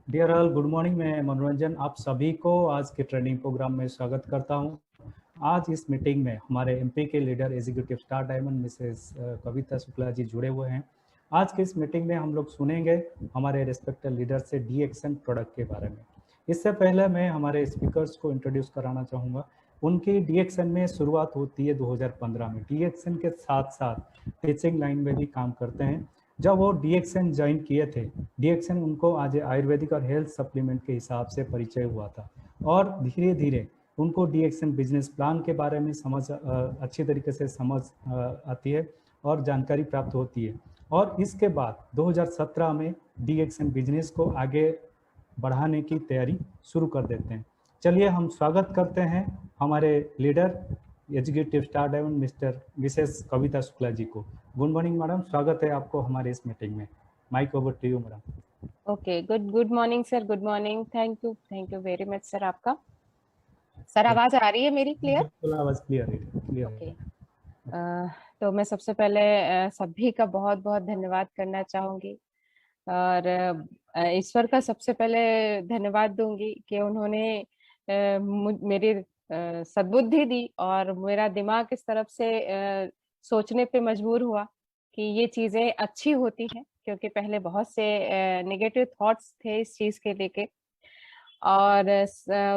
Dear all, good morning. मैं मनोरंजन आप सभी को आज के ट्रेनिंग प्रोग्राम में स्वागत करता हूं। आज इस मीटिंग में हमारे एमपी के leader executive star diamond Mrs Kavita Shukla ji जुड़े हुए हैं। आज की इस मीटिंग में हम लोग सुनेंगे हमारे रिस्पेक्टेड लीडर से डीएक्सएन प्रोडक्ट के बारे में। इससे पहले मैं हमारे स्पीकर्स को इंट्रोड्यूस कराना चाहूँगा। उनकी डीएक्सएन में शुरुआत होती है 2015 में। डीएक्सएन के साथ साथ टीचिंग लाइन में भी काम करते हैं। जब वो डीएक्सएन ज्वाइन किए थे, डीएक्सएन उनको आज आयुर्वेदिक और हेल्थ सप्लीमेंट के हिसाब से परिचय हुआ था और धीरे धीरे उनको डीएक्सएन बिजनेस प्लान के बारे में अच्छी तरीके से समझ आती है और जानकारी प्राप्त होती है। और इसके बाद 2017 में डीएक्सएन बिजनेस को आगे बढ़ाने की तैयारी शुरू कर देते हैं। चलिए हम स्वागत करते हैं हमारे leader executive star diamond Mrs Kavita Shukla ji को। गुड मॉर्निंग मैडम, स्वागत है आपको हमारे इस मीटिंग में। Mike over to you madam. Okay, good morning sir, good morning. Thank you very much sir. आपका सर आवाज आ रही है मेरी क्लियर? बिल्कुल, आवाज क्लियर है। ओके, तो मैं सबसे पहले सभी का बहुत बहुत धन्यवाद करना चाहूंगी और ईश्वर का सबसे पहले धन्यवाद दूंगी कि उन्होंने मेरी सद्बुद्धि दी और मेरा दिमाग इस तरफ से सोचने पे मजबूर हुआ कि ये चीजें अच्छी होती हैं, क्योंकि पहले बहुत से नेगेटिव थॉट्स थे इस चीज के लेके। और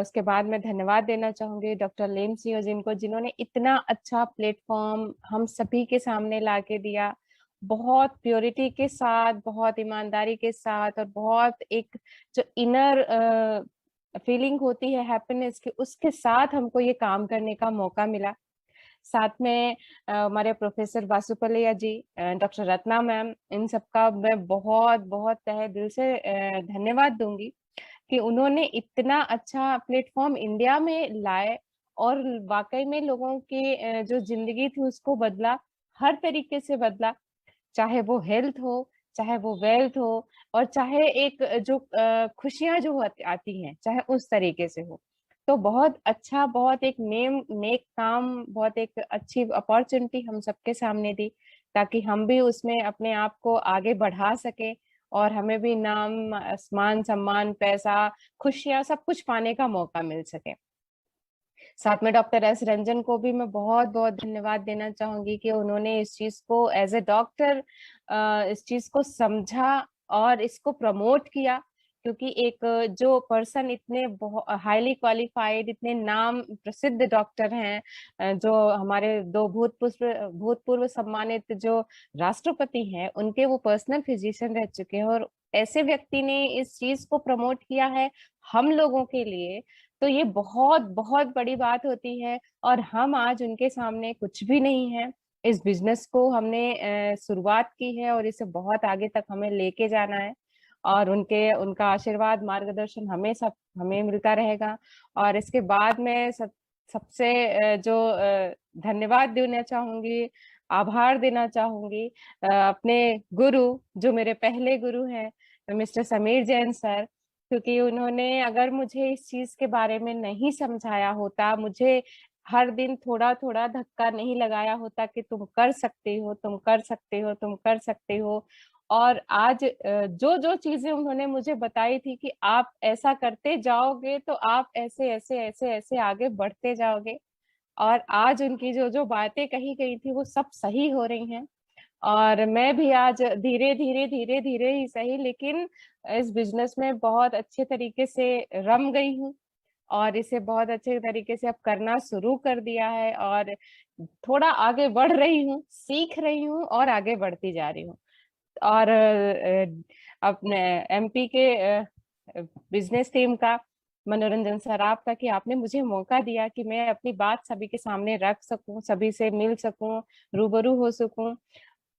उसके बाद मैं धन्यवाद देना चाहूंगी डॉक्टर लेम सिंह जिनको, जिन्होंने इतना अच्छा प्लेटफॉर्म हम सभी के सामने ला के दिया, बहुत प्योरिटी के साथ, बहुत ईमानदारी के साथ और बहुत एक जो इनर फीलिंग होती है हैप्पीनेस की, उसके साथ हमको ये काम करने का मौका मिला। साथ में हमारे प्रोफेसर वासुपलैया जी, डॉक्टर रत्ना मैम, इन सबका मैं बहुत बहुत तहे दिल से धन्यवाद दूंगी कि उन्होंने इतना अच्छा प्लेटफॉर्म इंडिया में लाए और वाकई में लोगों की जो जिंदगी थी उसको बदला, हर तरीके से बदला, चाहे वो हेल्थ हो, चाहे वो वेल्थ हो, और चाहे एक जो खुशियां जो आती हैं, चाहे उस तरीके से हो। तो बहुत अच्छा, बहुत एक नेक काम, बहुत एक अच्छी अपॉर्चुनिटी हम सबके सामने दी, ताकि हम भी उसमें अपने आप को आगे बढ़ा सके और हमें भी नाम, मान सम्मान, पैसा, खुशियां, सब कुछ पाने का मौका मिल सके। साथ में डॉक्टर एस रंजन को भी मैं बहुत बहुत धन्यवाद देना चाहूंगी कि उन्होंने इस चीज को एज ए डॉक्टर इस चीज को समझा और इसको प्रमोट किया, क्योंकि एक जो पर्सन इतने हाईली क्वालिफाइड, इतने नाम प्रसिद्ध डॉक्टर हैं, जो हमारे दो भूतपूर्व सम्मानित जो राष्ट्रपति हैं, उनके वो पर्सनल फिजिशियन रह चुके हैं, और ऐसे व्यक्ति ने इस चीज को प्रमोट किया है हम लोगों के लिए, तो ये बहुत बहुत बड़ी बात होती है। और हम आज उनके सामने कुछ भी नहीं है। इस बिजनेस को हमने शुरुआत की है और इसे बहुत आगे तक हमें लेके जाना है, और उनका आशीर्वाद, मार्गदर्शन हमें मिलता रहेगा। और इसके बाद में सबसे जो धन्यवाद देना चाहूंगी, आभार देना चाहूंगी अपने गुरु, जो मेरे पहले गुरु हैं, मिस्टर समीर जैन सर, क्योंकि उन्होंने अगर मुझे इस चीज के बारे में नहीं समझाया होता, मुझे हर दिन थोड़ा थोड़ा धक्का नहीं लगाया होता कि तुम कर सकते हो, तुम कर सकते हो, तुम कर सकते हो, और आज जो जो चीजें उन्होंने मुझे बताई थी कि आप ऐसा करते जाओगे तो आप ऐसे ऐसे ऐसे ऐसे आगे बढ़ते जाओगे, और आज उनकी जो जो बातें कही गई थी वो सब सही हो रही हैं। और मैं भी आज धीरे धीरे धीरे धीरे ही सही, लेकिन इस बिजनेस में बहुत अच्छे तरीके से रम गई हूँ और इसे बहुत अच्छे तरीके से अब करना शुरू कर दिया है, और थोड़ा आगे बढ़ रही हूँ, सीख रही हूँ और आगे बढ़ती जा रही हूँ। और अपने एमपी के बिजनेस टीम का, मनोरंजन सर आपका, कि आपने मुझे मौका दिया कि मैं अपनी बात सभी के सामने रख सकूं, सभी से मिल सकूं, रूबरू हो सकूं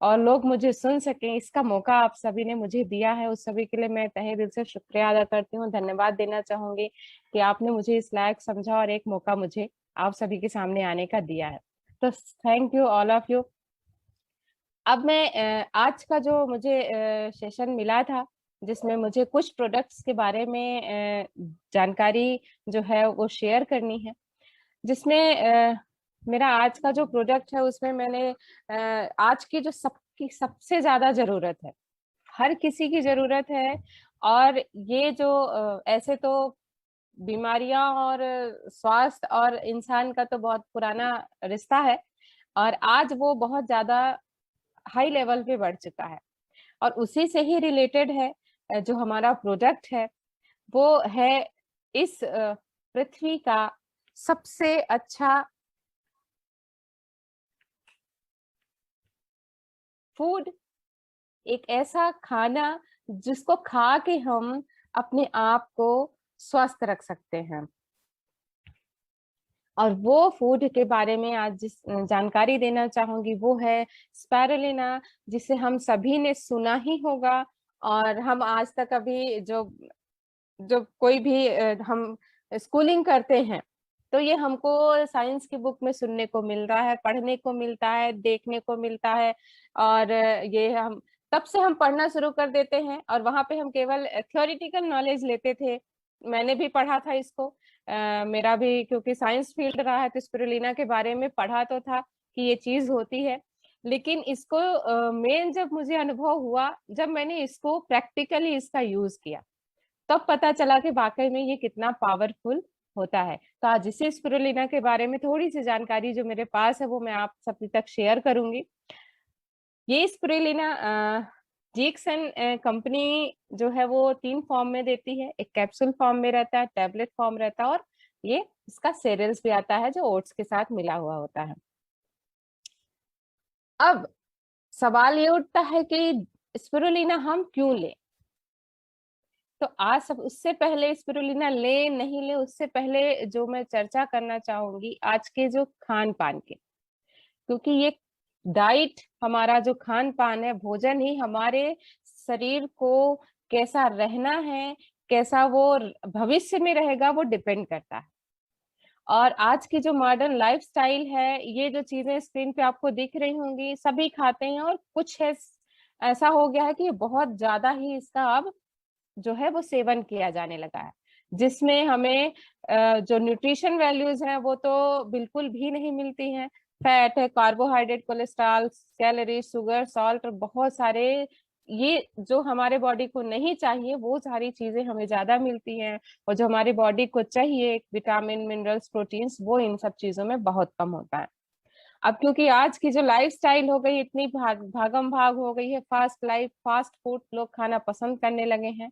और लोग मुझे सुन सकें, इसका मौका आप सभी ने मुझे दिया है। उस सभी के लिए मैं तहे दिल से शुक्रिया अदा करती हूँ, धन्यवाद देना चाहूंगी कि आपने मुझे इस लायक समझा और एक मौका मुझे आप सभी के सामने आने का दिया है। तो thank you all of you. अब मैं आज का जो मुझे सेशन मिला था, जिसमें मुझे कुछ प्रोडक्ट्स के बारे में जानकारी जो है वो शेयर करनी है, जिसमें मेरा आज का जो प्रोडक्ट है उसमें मैंने आज की जो सबकी सबसे ज्यादा जरूरत है, हर किसी की जरूरत है, और ये जो ऐसे तो बीमारियां और स्वास्थ्य और इंसान का तो बहुत पुराना रिश्ता है, और आज वो बहुत ज्यादा हाई लेवल पे बढ़ चुका है। और उसी से ही रिलेटेड है जो हमारा प्रोडक्ट है, वो है इस पृथ्वी का सबसे अच्छा फूड, एक ऐसा खाना जिसको खा के हम अपने आप को स्वस्थ रख सकते हैं। और वो फूड के बारे में आज जिस जानकारी देना चाहूंगी वो है स्पाइरुलिना, जिसे हम सभी ने सुना ही होगा। और हम आज तक अभी जो जो कोई भी हम स्कूलिंग करते हैं तो ये हमको साइंस की बुक में सुनने को मिल रहा है, पढ़ने को मिलता है, देखने को मिलता है। और ये हम तब से हम पढ़ना शुरू कर देते हैं, और वहां पे हम केवल थ्योरेटिकल नॉलेज लेते थे। मैंने भी पढ़ा था इसको, मेरा भी क्योंकि साइंस फील्ड रहा है तो स्पिरुलिना के बारे में पढ़ा तो था कि ये चीज होती है। लेकिन इसको मेन जब मुझे अनुभव हुआ, जब मैंने इसको प्रैक्टिकली इसका यूज किया, तब पता चला कि वाकई में ये कितना पावरफुल होता है। तो आज इसी स्पिरुलिना के बारे में थोड़ी सी जानकारी जो मेरे पास है वो मैं आप सभी तक शेयर करूंगी। ये स्पिरुलिना जीएक्सन कंपनी जो है वो 3 फॉर्म में देती है। एक कैप्सूल फॉर्म में रहता है, टैबलेट फॉर्म रहता है, और ये इसका सीरियल्स भी आता है जो ओट्स के साथ मिला हुआ होता है। अब सवाल ये उठता है कि स्पिरुलिना हम क्यों लें। तो आज सब उससे पहले स्पिरुलिना ले नहीं ले उससे पहले जो मैं चर्चा करना चाहूंगी आज के जो खान पान के, क्योंकि ये डाइट, हमारा जो खान पान है, भोजन ही हमारे शरीर को कैसा रहना है, कैसा वो भविष्य में रहेगा, वो डिपेंड करता है। और आज की जो मॉडर्न लाइफस्टाइल है, ये जो चीजें स्क्रीन पे आपको दिख रही होंगी, सभी खाते हैं, और कुछ है ऐसा हो गया है कि बहुत ज्यादा ही इसका अब जो है वो सेवन किया जाने लगा है, जिसमें हमें जो न्यूट्रिशन वैल्यूज हैं वो तो बिल्कुल भी नहीं मिलती हैं। फैट है, carbohydrate, cholesterol, calorie, sugar, salt, और बहुत सारे ये जो हमारे बॉडी को नहीं चाहिए वो सारी चीजें हमें ज्यादा मिलती हैं। और जो हमारी बॉडी को चाहिए, विटामिन, मिनरल्स, प्रोटीन्स, वो इन सब चीजों में बहुत कम होता है। अब क्योंकि आज की जो लाइफस्टाइल हो गई, इतनी भागम भाग हो गई है, फास्ट लाइफ, फास्ट फूड लोग खाना पसंद करने लगे हैं,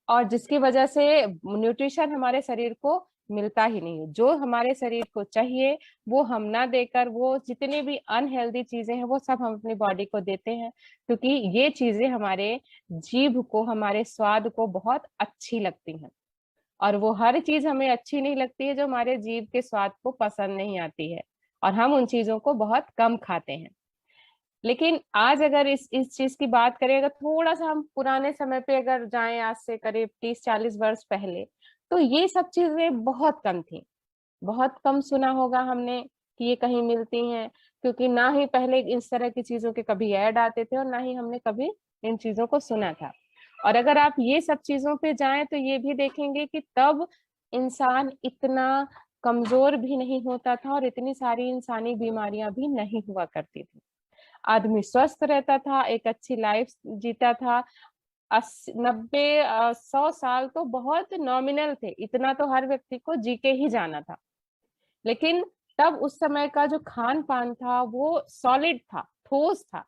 और जिसकी वजह से न्यूट्रिशन हमारे शरीर को मिलता ही नहीं है। जो हमारे शरीर को चाहिए वो हम ना देकर वो जितनी भी अनहेल्दी चीजें हैं वो सब हम अपनी बॉडी को देते हैं, क्योंकि ये चीजें हमारे जीभ को, हमारे स्वाद को बहुत अच्छी लगती हैं। और वो हर चीज हमें अच्छी नहीं लगती है जो हमारे जीभ के स्वाद को पसंद नहीं आती है, और हम उन चीजों को बहुत कम खाते हैं। लेकिन आज अगर इस चीज की बात करें, अगर थोड़ा सा हम पुराने समय पे अगर जाएं, आज से करीब 30-40 वर्ष पहले, तो ये सब चीजें बहुत कम थी। बहुत कम सुना होगा हमने कि ये कहीं मिलती हैं, क्योंकि ना ही पहले इस तरह की चीजों के कभी ऐड आते थे और ना ही हमने कभी इन चीजों को सुना था। और अगर आप ये सब चीजों पे जाएं तो ये भी देखेंगे कि तब इंसान इतना कमजोर भी नहीं होता था और इतनी सारी इंसानी बीमारियां भी नहीं हुआ करती थी। आदमी स्वस्थ रहता था, एक अच्छी लाइफ जीता था। 80, 90, 100 साल तो बहुत नॉमिनल थे, इतना तो हर व्यक्ति को जी के ही जाना था। लेकिन तब उस समय का जो खान पान था वो सॉलिड था, ठोस था,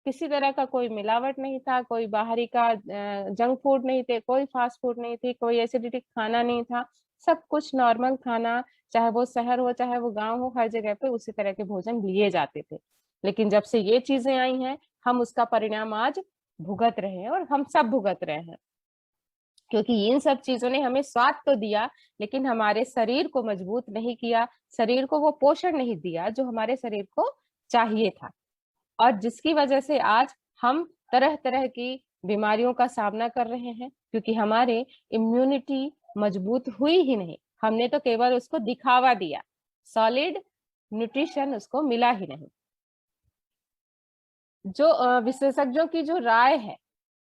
किसी तरह का कोई मिलावट नहीं था, कोई बाहरी का जंक फूड नहीं थे, कोई फास्ट फूड नहीं थी, कोई एसिडिटी खाना नहीं था। सब कुछ नॉर्मल खाना, चाहे वो शहर हो चाहे वो गांव हो, हर जगह पे उसी तरह के भोजन लिए जाते थे। लेकिन जब से ये चीजें आई हैं, हम उसका परिणाम आज भुगत रहे हैं, और हम सब भुगत रहे हैं, क्योंकि इन सब चीजों ने हमें स्वाद तो दिया लेकिन हमारे शरीर को मजबूत नहीं किया, शरीर को वो पोषण नहीं दिया जो हमारे शरीर को चाहिए था। और जिसकी वजह से आज हम तरह तरह की बीमारियों का सामना कर रहे हैं, क्योंकि हमारे इम्यूनिटी मजबूत हुई ही नहीं, हमने तो केवल उसको दिखावा दिया, सॉलिड न्यूट्रिशन उसको मिला ही नहीं। जो विशेषज्ञों की जो राय है,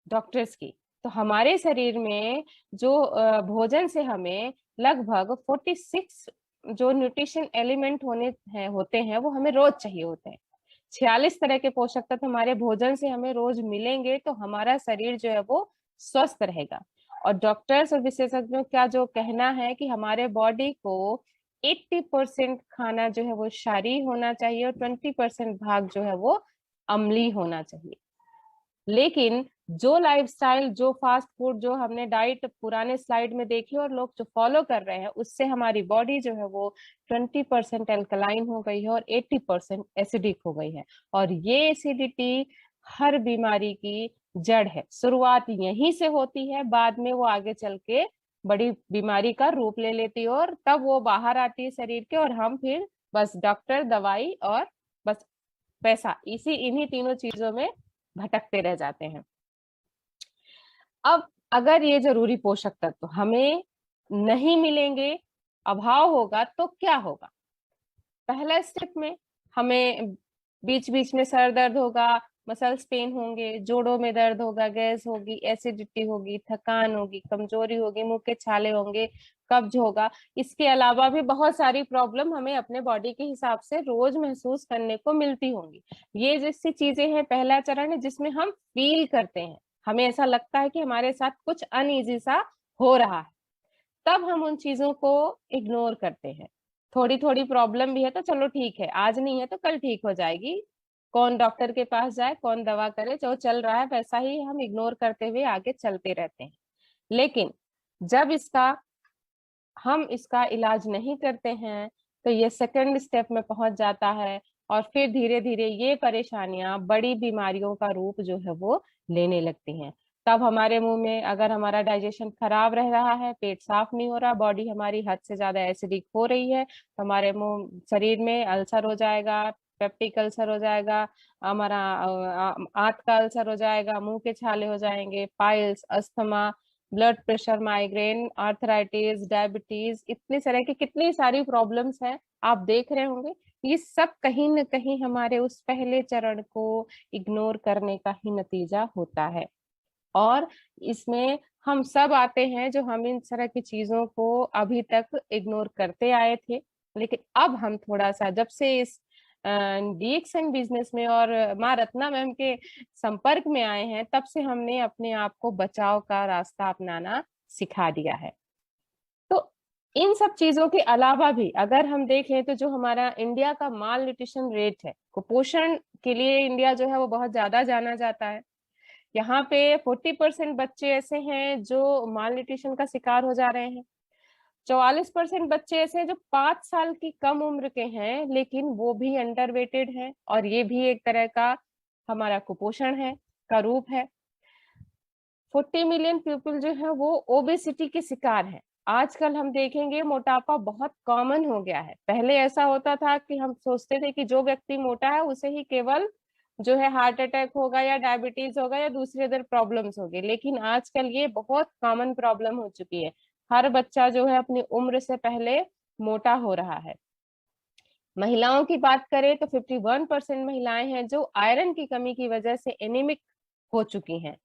डॉक्टर्स की, तो हमारे शरीर में जो भोजन से हमें लगभग 46 जो न्यूट्रिशन एलिमेंट होते हैं वो हमें रोज चाहिए होते हैं। 46 तरह के पोषक तत्व हमारे भोजन से हमें रोज मिलेंगे तो हमारा शरीर जो है वो स्वस्थ रहेगा। और डॉक्टर्स और विशेषज्ञों का जो कहना है कि हमारे बॉडी को 80% खाना जो है वो क्षारीय होना चाहिए और 20% भाग जो है वो अम्लीय होना चाहिए। लेकिन जो लाइफस्टाइल, जो फास्ट फूड, जो हमने डाइट पुराने स्लाइड में देखी और लोग जो फॉलो कर रहे हैं, उससे हमारी बॉडी जो है वो 20% एल्कलाइन हो गई है और 80% एसिडिक हो गई है। और ये एसिडिटी हर बीमारी की जड़ है। शुरुआत यहीं से होती है, बाद में वो आगे चल के बड़ी बीमारी का रूप ले लेती है और तब वो बाहर आती है शरीर के, और हम फिर बस डॉक्टर, दवाई और बस पैसा, इन्हीं तीनों चीजों में भटकते रह जाते हैं। अब अगर ये जरूरी पोषक तत्व हमें नहीं मिलेंगे, अभाव होगा, तो क्या होगा? पहला स्टेप में हमें बीच बीच में सर दर्द होगा, मसल्स पेन होंगे, जोड़ों में दर्द होगा, गैस होगी, एसिडिटी होगी, थकान होगी, कमजोरी होगी, मुंह के छाले होंगे, कब्ज होगा। इसके अलावा भी बहुत सारी प्रॉब्लम हमें अपने बॉडी के हिसाब से रोज महसूस करने को मिलती होंगी। ये जैसी चीजें हैं, पहला चरण है जिसमें हम फील करते हैं, हमें ऐसा लगता है कि हमारे साथ कुछ अनईजी सा हो रहा है, तब हम उन चीजों को इग्नोर करते हैं। थोड़ी थोड़ी प्रॉब्लम भी है तो चलो ठीक है, आज नहीं है तो कल ठीक हो जाएगी, कौन डॉक्टर के पास जाए, कौन दवा करे, जो चल रहा है वैसा ही हम इग्नोर करते हुए आगे चलते रहते हैं। लेकिन जब हम इसका इलाज नहीं करते हैं तो ये सेकंड स्टेप में पहुंच जाता है और फिर धीरे धीरे ये परेशानियां बड़ी बीमारियों का रूप जो है वो लेने लगती हैं। तब हमारे मुंह में, अगर हमारा डाइजेशन खराब रह रहा है, पेट साफ नहीं हो रहा, बॉडी हमारी हद से ज्यादा एसिडिक हो रही है, तो हमारे मुंह शरीर में अल्सर हो जाएगा, पेप्टिक अल्सर हो जाएगा, हमारा आंत का अल्सर हो जाएगा, मुंह के छाले हो जाएंगे, piles, asthma, blood pressure, migraine, arthritis, diabetes, इतनी तरह की कितनी सारी प्रॉब्लम्स हैं, आप देख रहे होंगे। ये सब कहीं न कहीं हमारे उस पहले चरण को इग्नोर करने का ही नतीजा होता है। और इसमें हम सब आते हैं जो हम इन तरह की चीजों को अभी तक इग्नोर करते आए थे, लेकिन अब हम थोड़ा सा, जब से इस डीएक्सएन बिजनेस में और माँ रत्ना मैम के संपर्क में आए हैं, तब से हमने अपने आप को बचाव का रास्ता अपनाना सिखा दिया है। तो इन सब चीजों के अलावा भी अगर हम देखें तो जो हमारा इंडिया का माल न्यूट्रिशन रेट है, कुपोषण के लिए इंडिया जो है वो बहुत ज्यादा जाना जाता है। यहाँ पे 40% बच्चे ऐसे हैं जो माल न्यूट्रिशन का शिकार हो जा रहे हैं। 44% बच्चे ऐसे हैं जो 5 साल की कम उम्र के हैं, लेकिन वो भी अंडर वेटेड हैं, और ये भी एक तरह का हमारा कुपोषण है का रूप है। 40 मिलियन पीपल जो है वो ओबेसिटी के शिकार है। आजकल हम देखेंगे मोटापा बहुत कॉमन हो गया है। पहले ऐसा होता था कि हम सोचते थे कि जो व्यक्ति मोटा है उसे ही केवल जो है हार्ट अटैक होगा या डायबिटीज होगा या दूसरे अदर प्रॉब्लम्स होगी, लेकिन आजकल ये बहुत कॉमन प्रॉब्लम हो चुकी है। हर बच्चा जो है अपनी उम्र से पहले मोटा हो रहा है। महिलाओं की बात करें तो 51% महिलाएं हैं जो आयरन की कमी की वजह से एनीमिक हो चुकी हैं,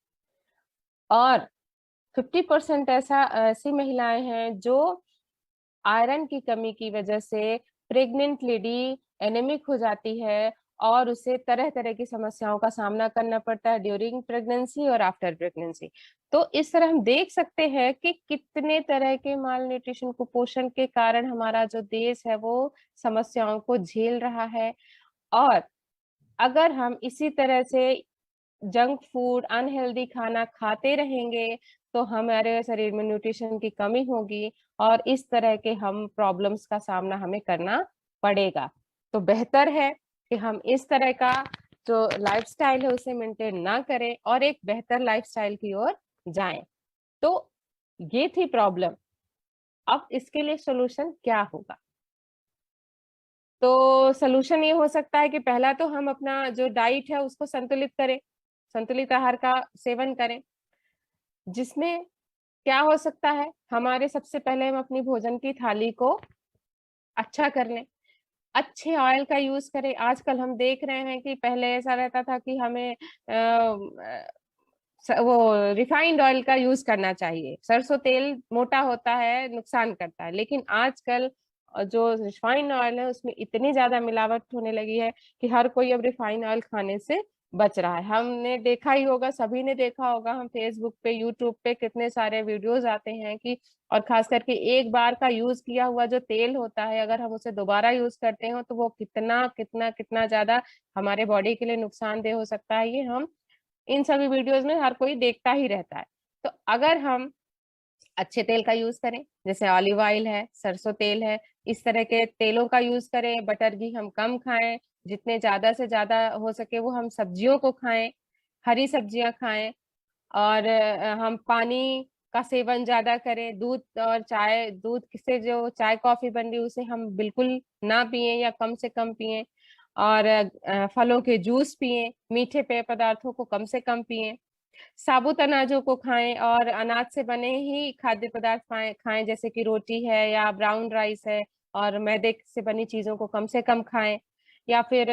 और 50% ऐसी महिलाएं हैं जो आयरन की कमी की वजह से प्रेग्नेंट लेडी एनेमिक हो जाती है और उसे तरह तरह की समस्याओं का सामना करना पड़ता है ड्यूरिंग प्रेगनेंसी और आफ्टर प्रेगनेंसी। तो इस तरह हम देख सकते हैं कि कितने तरह के माल न्यूट्रिशन, कुपोषण के कारण हमारा जो देश है वो समस्याओं को झेल रहा है। और अगर हम इसी तरह से जंक फूड, अनहेल्दी खाना खाते रहेंगे तो हमारे शरीर में न्यूट्रिशन की कमी होगी और इस तरह के हम प्रॉब्लम्स का सामना हमें करना पड़ेगा। तो बेहतर है कि हम इस तरह का जो लाइफस्टाइल है उसे मेंटेन ना करें और एक बेहतर लाइफस्टाइल की ओर जाएं। तो ये थी प्रॉब्लम। अब इसके लिए सॉल्यूशन क्या होगा? तो सॉल्यूशन ये हो सकता है कि पहला तो हम अपना जो डाइट है उसको संतुलित करें, संतुलित आहार का सेवन करें, जिसमें क्या हो सकता है, हमारे सबसे पहले हम अपनी भोजन की थाली को अच्छा कर लें, अच्छे ऑयल का यूज करें। आजकल हम देख रहे हैं कि पहले ऐसा रहता था कि हमें वो रिफाइंड ऑयल का यूज करना चाहिए, सरसों तेल मोटा होता है, नुकसान करता है, लेकिन आजकल जो रिफाइंड ऑयल है उसमें इतनी ज्यादा मिलावट होने लगी है कि हर कोई अब रिफाइंड ऑयल खाने से बच रहा है। हमने देखा ही होगा, सभी ने देखा होगा, हम फेसबुक पे, यूट्यूब पे कितने सारे वीडियोस आते हैं कि, और खास करके एक बार का यूज किया हुआ जो तेल होता है, अगर हम उसे दोबारा यूज करते हो तो वो कितना कितना कितना ज्यादा हमारे बॉडी के लिए नुकसानदेह हो सकता है, ये हम इन सभी वीडियोस में हर कोई देखता ही रहता है। तो अगर हम अच्छे तेल का यूज करें, जैसे ऑलिव ऑयल है, सरसों तेल है, इस तरह के तेलों का यूज करें, बटर घी हम कम खाएं, जितने ज्यादा से ज्यादा हो सके वो हम सब्जियों को खाएं, हरी सब्जियां खाएं, और हम पानी का सेवन ज्यादा करें। दूध और चाय, दूध से जो चाय कॉफी बन रही उसे हम बिल्कुल ना पिए या कम से कम पिए, और फलों के जूस पिए, मीठे पेय पदार्थों को कम से कम पिए, साबुत अनाजों को खाएं, और अनाज से बने ही खाद्य पदार्थ खाएं, जैसे कि रोटी है या ब्राउन राइस है, और मैदे से बनी चीजों को कम से कम खाएं। या फिर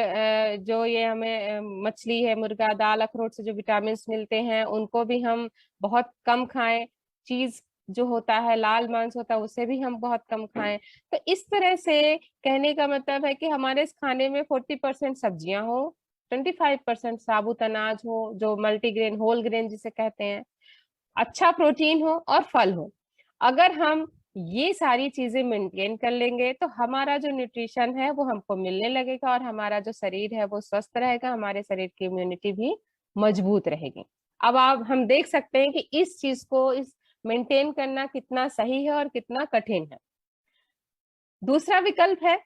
जो ये हमें मछली है, मुर्गा, दाल, अखरोट से जो विटामिन मिलते हैं उनको भी हम बहुत कम खाएं। चीज जो होता है, लाल मांस होता है, उसे भी हम बहुत कम खाएं। तो इस तरह से कहने का मतलब है कि हमारे इस खाने में 40% सब्जियां हो, 25% साबुत अनाज हो, जो मल्टीग्रेन, होल ग्रेन जिसे कहते हैं, अच्छा प्रोटीन हो, और फल हो। अगर हम ये सारी चीजें मेंटेन कर लेंगे तो हमारा जो न्यूट्रिशन है वो हमको मिलने लगेगा, और हमारा जो शरीर है वो स्वस्थ रहेगा, हमारे शरीर की इम्यूनिटी भी मजबूत रहेगी। अब आप हम देख सकते हैं कि इस चीज को, इस मेंटेन करना कितना सही है और कितना कठिन है। दूसरा विकल्प है,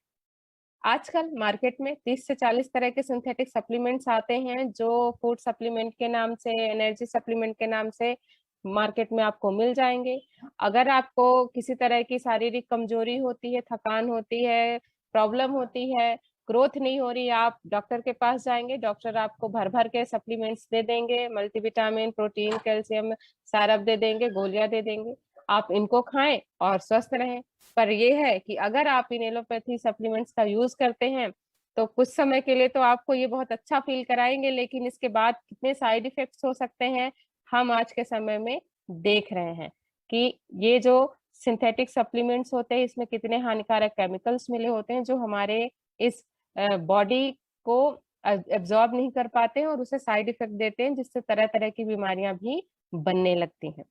आजकल मार्केट में 30 से 40 तरह के सिंथेटिक सप्लीमेंट्स आते हैं, जो फूड सप्लीमेंट के नाम से, एनर्जी सप्लीमेंट के नाम से मार्केट में आपको मिल जाएंगे। अगर आपको किसी तरह की शारीरिक कमजोरी होती है, थकान होती है, प्रॉब्लम होती है, ग्रोथ नहीं हो रही, आप डॉक्टर के पास जाएंगे, डॉक्टर आपको भर भर के सप्लीमेंट्स दे देंगे, मल्टीविटामिन, प्रोटीन, कैल्शियम, सारप दे देंगे, गोलियां दे देंगे, आप इनको खाएं और स्वस्थ रहें। पर यह है कि अगर आप इन एलोपैथी सप्लीमेंट्स का यूज करते हैं तो कुछ समय के लिए तो आपको ये बहुत अच्छा फील कराएंगे, लेकिन इसके बाद कितने साइड इफेक्ट्स हो सकते हैं हम आज के समय में देख रहे हैं कि ये जो सिंथेटिक सप्लीमेंट्स होते हैं इसमें कितने हानिकारक केमिकल्स मिले होते हैं, जो हमारे इस बॉडी को एब्जॉर्ब नहीं कर पाते हैं और उसे साइड इफेक्ट देते हैं, जिससे तरह तरह की बीमारियां भी बनने लगती हैं।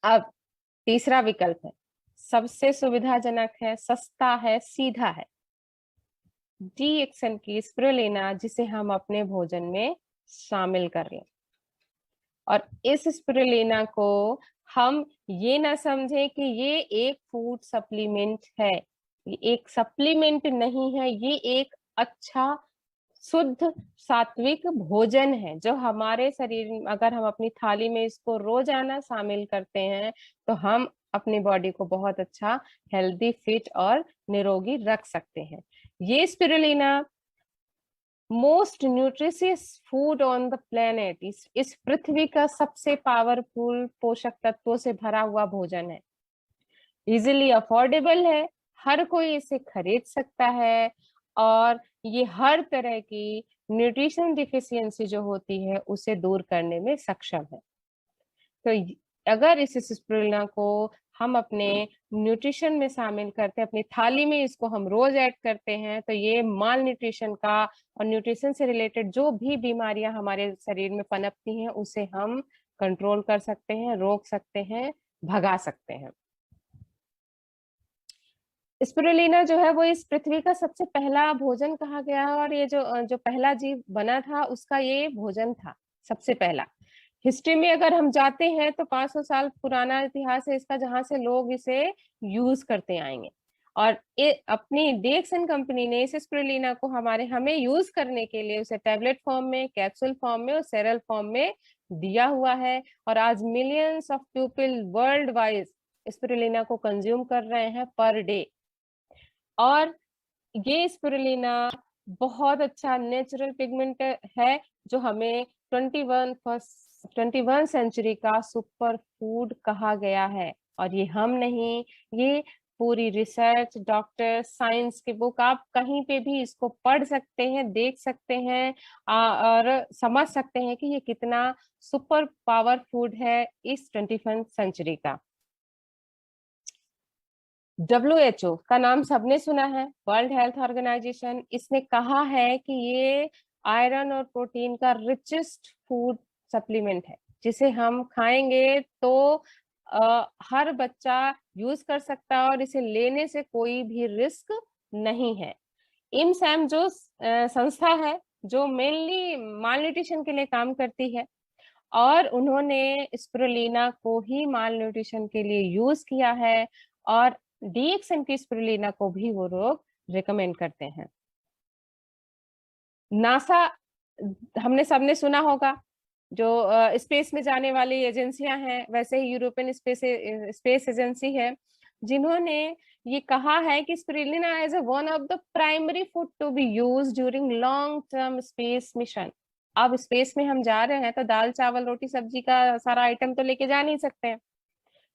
अब तीसरा विकल्प है, सबसे सुविधाजनक है, सस्ता है, सीधा है, DXN की स्पिरुलिना, जिसे हम अपने भोजन में शामिल कर लें। और इस स्पिरुलिना को हम ये ना समझें कि ये एक फूड सप्लीमेंट है, ये एक सप्लीमेंट नहीं है, ये एक अच्छा शुद्ध सात्विक भोजन है, जो हमारे शरीर में, अगर हम अपनी थाली में इसको रोजाना शामिल करते हैं तो हम अपनी बॉडी को बहुत अच्छा, हेल्दी, फिट और निरोगी रख सकते हैं। ये spirulina most nutritious food on the planet, इस पृथ्वी का सबसे पावरफुल पोषक तत्वों से भरा हुआ भोजन है, इजिली अफोर्डेबल है, हर कोई इसे खरीद सकता है, और ये हर तरह की न्यूट्रिशन डिफिशियंसी जो होती है उसे दूर करने में सक्षम है। तो अगर इस स्पिरुलिना को हम अपने न्यूट्रिशन में शामिल करते हैं, अपनी थाली में इसको हम रोज ऐड करते हैं, तो ये माल न्यूट्रिशन का और न्यूट्रिशन से रिलेटेड जो भी बीमारियां हमारे शरीर में पनपती हैं उसे हम कंट्रोल कर सकते हैं, रोक सकते हैं, भगा सकते हैं। स्पिरुलिना जो है वो इस पृथ्वी का सबसे पहला भोजन कहा गया है, और ये जो पहला जीव बना था उसका ये भोजन था सबसे पहला। हिस्ट्री में अगर हम जाते हैं तो 500 साल पुराना इतिहास है इसका, जहां से लोग इसे यूज करते आएंगे, और अपनी DXN कंपनी ने इस स्पिरुलिना को हमें यूज करने के लिए उसे टैबलेट फॉर्म में, कैप्सूल फॉर्म में और सेरल फॉर्म में दिया हुआ है। और आज millions of people world wide spirulina को कंज्यूम कर रहे हैं पर डे। और ये स्पिरुलिना बहुत अच्छा नेचुरल पिगमेंट है, जो हमें 21 सेंचुरी का सुपर फूड कहा गया है। और ये हम नहीं, ये पूरी रिसर्च, डॉक्टर, साइंस की बुक, आप कहीं पे भी इसको पढ़ सकते हैं, देख सकते हैं, और समझ सकते हैं कि ये कितना सुपर पावर फूड है इस 21 सेंचुरी का। WHO का नाम सबने सुना है, वर्ल्ड हेल्थ ऑर्गेनाइजेशन, इसने कहा है कि ये आयरन और प्रोटीन का रिचेस्ट फूड सप्लीमेंट है, जिसे हम खाएंगे तो हर बच्चा यूज कर सकता है और इसे लेने से कोई भी रिस्क नहीं है। इमसैम जो संस्था है जो मेनली माल न्यूट्रिशन के लिए काम करती है, और उन्होंने स्पिरुलिना को ही माल न्यूट्रिशन के लिए यूज किया है, और डीएक्सएम की स्पिरुलिना को भी वो लोग रिकमेंड करते हैं। नासा, हमने सबने सुना होगा, जो स्पेस में जाने वाली एजेंसियां हैं, वैसे ही यूरोपियन स्पेस एजेंसी है, जिन्होंने ये कहा है कि spirulina is one of the primary food to be used during long term space mission. अब स्पेस में हम जा रहे हैं तो दाल चावल रोटी सब्जी का सारा आइटम तो लेके जा नहीं सकते हैं,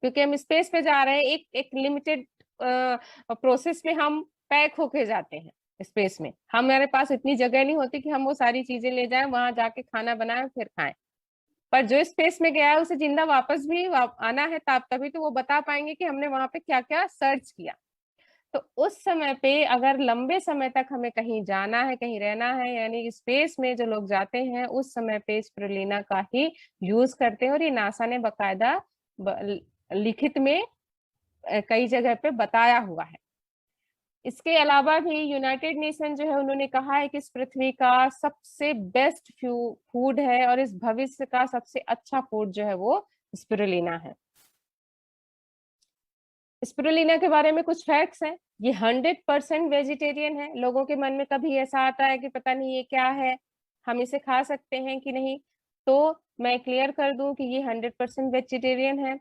क्योंकि हम स्पेस पे जा रहे हैं। एक लिमिटेड प्रोसेस में हम पैक होके जाते हैं स्पेस में। हमारे पास इतनी जगह नहीं होती कि हम वो सारी चीजें ले जाएं, वहां जाके खाना बनाएं फिर खाएं। पर जो स्पेस में गया है उसे जिंदा वापस भी आना है, तभी तो वो बता पाएंगे कि हमने वहां पे क्या क्या सर्च किया। तो उस समय पे अगर लंबे समय तक हमें कहीं जाना है, कहीं रहना है, यानी स्पेस में जो लोग जाते हैं उस समय पे स्पिरुलिना का ही यूज करते हैं। और ये नासा ने बकायदा लिखित में कई जगह पे बताया हुआ है। इसके अलावा भी यूनाइटेड नेशन जो है उन्होंने कहा है कि इस पृथ्वी का सबसे बेस्ट फूड है और इस भविष्य का सबसे अच्छा फूड जो है वो स्पिरुलिना है। स्पिरुलिना के बारे में कुछ फैक्ट्स हैं। ये 100% वेजिटेरियन है। लोगों के मन में कभी ऐसा आता है कि पता नहीं ये क्या है, हम इसे खा सकते हैं कि नहीं, तो मैं क्लियर कर दूं कि ये 100% वेजिटेरियन है।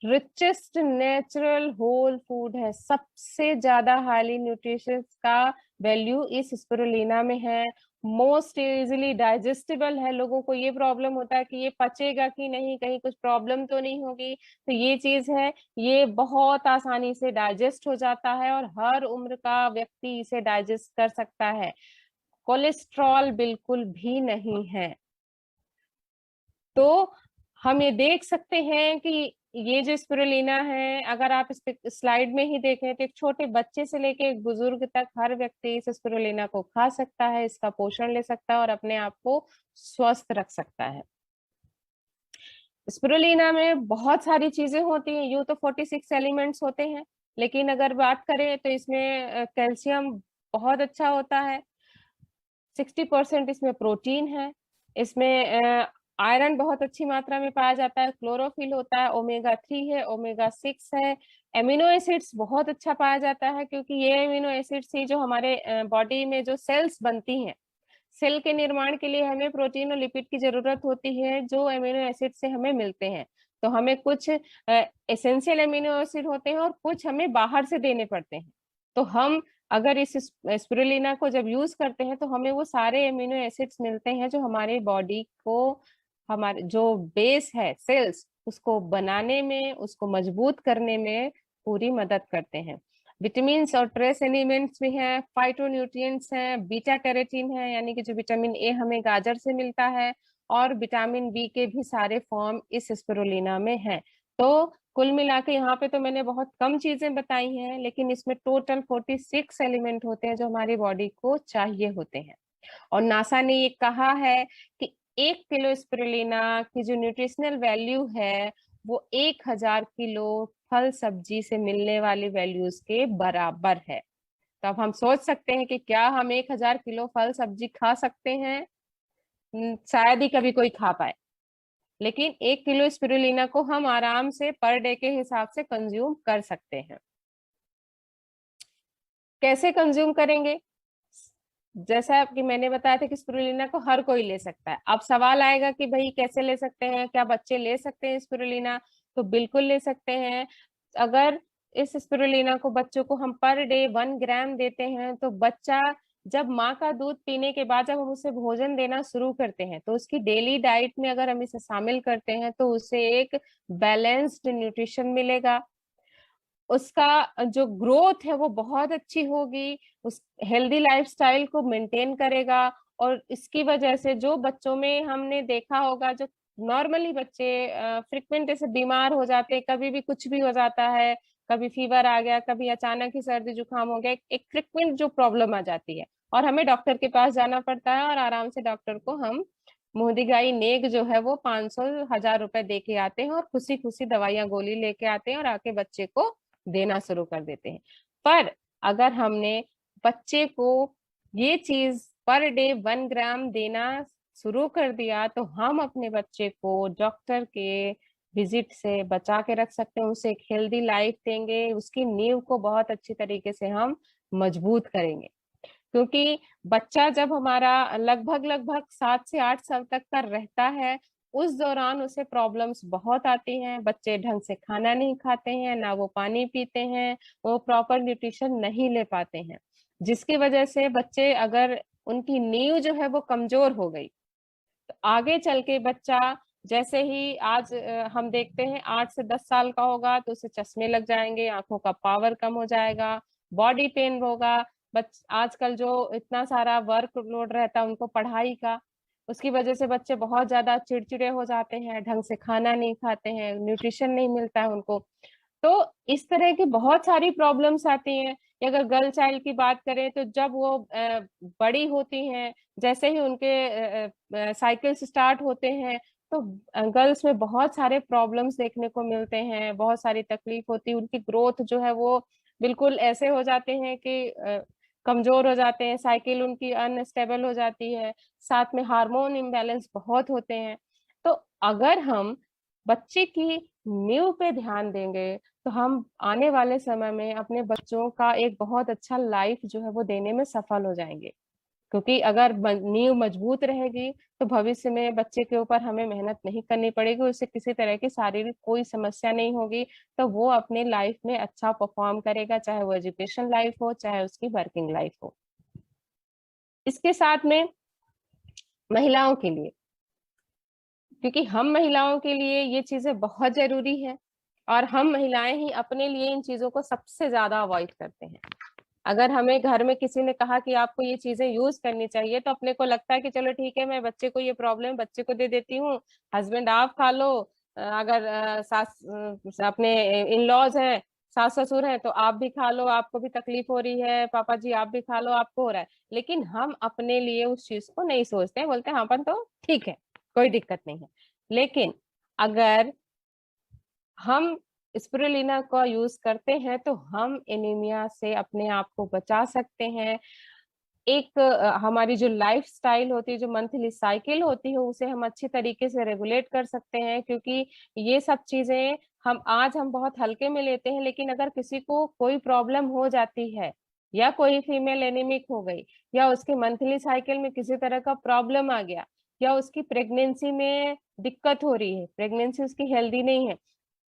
रिचेस्ट नेचुरल होल फूड है। सबसे ज्यादा हाईली न्यूट्रिशियस का वैल्यू इस स्पिरुलिना में है। मोस्ट इजिली डाइजेस्टेबल है। लोगों को ये प्रॉब्लम होता है कि ये पचेगा कि नहीं, कहीं कुछ प्रॉब्लम तो नहीं होगी, तो ये चीज है, ये बहुत आसानी से डाइजेस्ट हो जाता है और हर उम्र का व्यक्ति इसे डाइजेस्ट कर सकता है। कोलेस्ट्रॉल बिल्कुल भी नहीं है। तो हम ये देख सकते हैं कि ये जो स्पिरुलिना है, अगर आप इस स्लाइड में ही देखें तो एक छोटे बच्चे से लेके एक बुजुर्ग तक हर व्यक्ति इस स्पिरुलिना को खा सकता है, इसका पोषण ले सकता है और अपने आप को स्वस्थ रख सकता है। स्पिरुलिना में बहुत सारी चीजें होती हैं। यूं तो 46 एलिमेंट्स होते हैं, लेकिन अगर बात करें तो इसमें कैल्शियम बहुत अच्छा होता है। 60% इसमें प्रोटीन है। इसमें आयरन बहुत अच्छी मात्रा में पाया जाता है। क्लोरोफिल होता है। ओमेगा 3 है, ओमेगा 6 है। एमिनो एसिड्स बहुत अच्छा पाया जाता है, क्योंकि ये एमिनो एसिड्स ही जो हमारे बॉडी में जो सेल्स बनती हैं, सेल के निर्माण के लिए हमें प्रोटीन और लिपिड की जरूरत होती है, जो एमिनो एसिड से हमें मिलते हैं। तो हमें कुछ एसेंशियल एमिनो एसिड होते हैं और कुछ हमें बाहर से देने पड़ते हैं। तो हम अगर इस स्पिरुलिना को जब यूज करते हैं तो हमें वो सारे एमिनो एसिड्स मिलते हैं जो हमारे बॉडी को, हमारे जो बेस है सेल्स, उसको बनाने में, उसको मजबूत करने में पूरी मदद करते हैं। विटामिन और ट्रेस एलिमेंट्स भी हैं, फाइटोन्यूट्रिएंट्स हैं, बीटा कैरोटीन है, यानी कि जो विटामिन ए हमें गाजर से मिलता है, और विटामिन बी के भी सारे फॉर्म इस स्पिरुलिना में हैं। तो कुल मिला के यहाँ पे तो मैंने बहुत कम चीजें बताई हैं, लेकिन इसमें टोटल 46 एलिमेंट होते हैं जो हमारी बॉडी को चाहिए होते हैं। और नासा ने ये कहा है कि 1 किलो स्पिरुलिना की जो न्यूट्रिशनल वैल्यू है वो 1000 किलो फल सब्जी से मिलने वाली वैल्यूज के बराबर है। तो अब हम सोच सकते हैं कि क्या हम 1000 किलो फल सब्जी खा सकते हैं? शायद ही कभी कोई खा पाए, लेकिन 1 किलो स्पिरुलिना को हम आराम से पर डे के हिसाब से कंज्यूम कर सकते हैं। कैसे कंज्यूम करेंगे? जैसा कि मैंने बताया था कि स्पिरुलिना को हर कोई ले सकता है। अब सवाल आएगा कि भाई कैसे ले सकते हैं, क्या बच्चे ले सकते हैं स्पिरुलिना? तो बिल्कुल ले सकते हैं। अगर इस स्पिरुलिना को बच्चों को हम पर डे 1 ग्राम देते हैं, तो बच्चा जब माँ का दूध पीने के बाद जब हम उसे भोजन देना शुरू करते हैं, तो उसकी डेली डाइट में अगर हम इसे शामिल करते हैं तो उसे एक बैलेंस्ड न्यूट्रिशन मिलेगा। उसका जो ग्रोथ है वो बहुत अच्छी होगी, उस हेल्दी लाइफस्टाइल को मेंटेन करेगा। और इसकी वजह से जो बच्चों में हमने देखा होगा, जो नॉर्मली बच्चे फ्रिक्वेंट ऐसे बीमार हो जाते हैं, कभी भी कुछ भी हो जाता है, कभी फीवर आ गया, कभी अचानक ही सर्दी जुकाम हो गया, एक फ्रिक्वेंट जो प्रॉब्लम आ जाती है, और हमें डॉक्टर के पास जाना पड़ता है और आराम से डॉक्टर को हम मोहदीगाई नेक जो है वो 500 1000 रुपए दे के आते हैं और खुशी खुशी दवाइयां गोली लेके आते हैं और आके बच्चे को देना शुरू कर देते हैं। पर अगर हमने बच्चे को ये चीज पर डे 1 ग्राम देना शुरू कर दिया तो हम अपने बच्चे को डॉक्टर के विजिट से बचा के रख सकते हैं, उसे एक हेल्दी लाइफ देंगे, उसकी नींव को बहुत अच्छी तरीके से हम मजबूत करेंगे। क्योंकि बच्चा जब हमारा लगभग लगभग 7 से 8 साल तक का रहता है, उस दौरान उसे प्रॉब्लम्स बहुत आती हैं। बच्चे ढंग से खाना नहीं खाते हैं, ना वो पानी पीते हैं, वो प्रॉपर न्यूट्रिशन नहीं ले पाते हैं, जिसकी वजह से बच्चे अगर उनकी नींव जो है वो कमजोर हो गई तो आगे चल के बच्चा जैसे ही आज हम देखते हैं 8 से 10 साल का होगा तो उसे चश्मे लग जाएंगे, आंखों का पावर कम हो जाएगा, बॉडी पेन होगा। आजकल जो इतना सारा वर्क लोड रहता है उनको पढ़ाई का, उसकी वजह से बच्चे बहुत ज्यादा चिड़चिड़े हो जाते हैं, ढंग से खाना नहीं खाते हैं, न्यूट्रिशन नहीं मिलता है उनको। तो इस तरह की बहुत सारी प्रॉब्लम्स आती हैं। या अगर गर्ल चाइल्ड की बात करें तो जब वो बड़ी होती हैं, जैसे ही उनके साइकिल्स स्टार्ट होते हैं तो गर्ल्स में बहुत सारे प्रॉब्लम्स देखने को मिलते हैं, बहुत सारी तकलीफ होती है, उनकी ग्रोथ जो है वो बिल्कुल ऐसे हो जाते हैं कि कमजोर हो जाते हैं, साइकिल उनकी अनस्टेबल हो जाती है, साथ में हार्मोन इम्बैलेंस बहुत होते हैं। तो अगर हम बच्चे की नींव पे ध्यान देंगे तो हम आने वाले समय में अपने बच्चों का एक बहुत अच्छा लाइफ जो है वो देने में सफल हो जाएंगे। क्योंकि अगर नींव मजबूत रहेगी तो भविष्य में बच्चे के ऊपर हमें मेहनत नहीं करनी पड़ेगी, उसे किसी तरह की शारीरिक कोई समस्या नहीं होगी, तो वो अपने लाइफ में अच्छा परफॉर्म करेगा, चाहे वो एजुकेशन लाइफ हो चाहे उसकी वर्किंग लाइफ हो। इसके साथ में महिलाओं के लिए, क्योंकि हम महिलाओं के लिए ये चीजें बहुत जरूरी है और हम महिलाएं ही अपने लिए इन चीजों को सबसे ज्यादा अवॉइड करते हैं। अगर हमें घर में किसी ने कहा कि आपको ये चीजें यूज करनी चाहिए तो अपने को लगता है कि चलो ठीक है, मैं बच्चे को ये प्रॉब्लम बच्चे को दे देती हूँ, हस्बैंड आप खा लो, अगर अपने इन लॉज हैं, सास ससुर हैं तो आप भी खा लो, आपको भी तकलीफ हो रही है, पापा जी आप भी खा लो, आपको हो रहा है। लेकिन हम अपने लिए उस चीज को नहीं सोचते हैं, बोलते हैं हाँ अपन तो ठीक है, कोई दिक्कत नहीं है। लेकिन अगर हम स्पिरुलिना का यूज करते हैं तो हम एनीमिया से अपने आप को बचा सकते हैं। एक हमारी जो लाइफ स्टाइल होती है, जो मंथली साइकिल होती है, उसे हम अच्छी तरीके से रेगुलेट कर सकते हैं। क्योंकि ये सब चीजें हम बहुत हल्के में लेते हैं, लेकिन अगर किसी को कोई प्रॉब्लम हो जाती है या कोई फीमेल एनीमिक हो गई या उसके मंथली साइकिल में किसी तरह का प्रॉब्लम आ गया या उसकी प्रेगनेंसी में दिक्कत हो रही है, प्रेगनेंसी उसकी हेल्दी नहीं है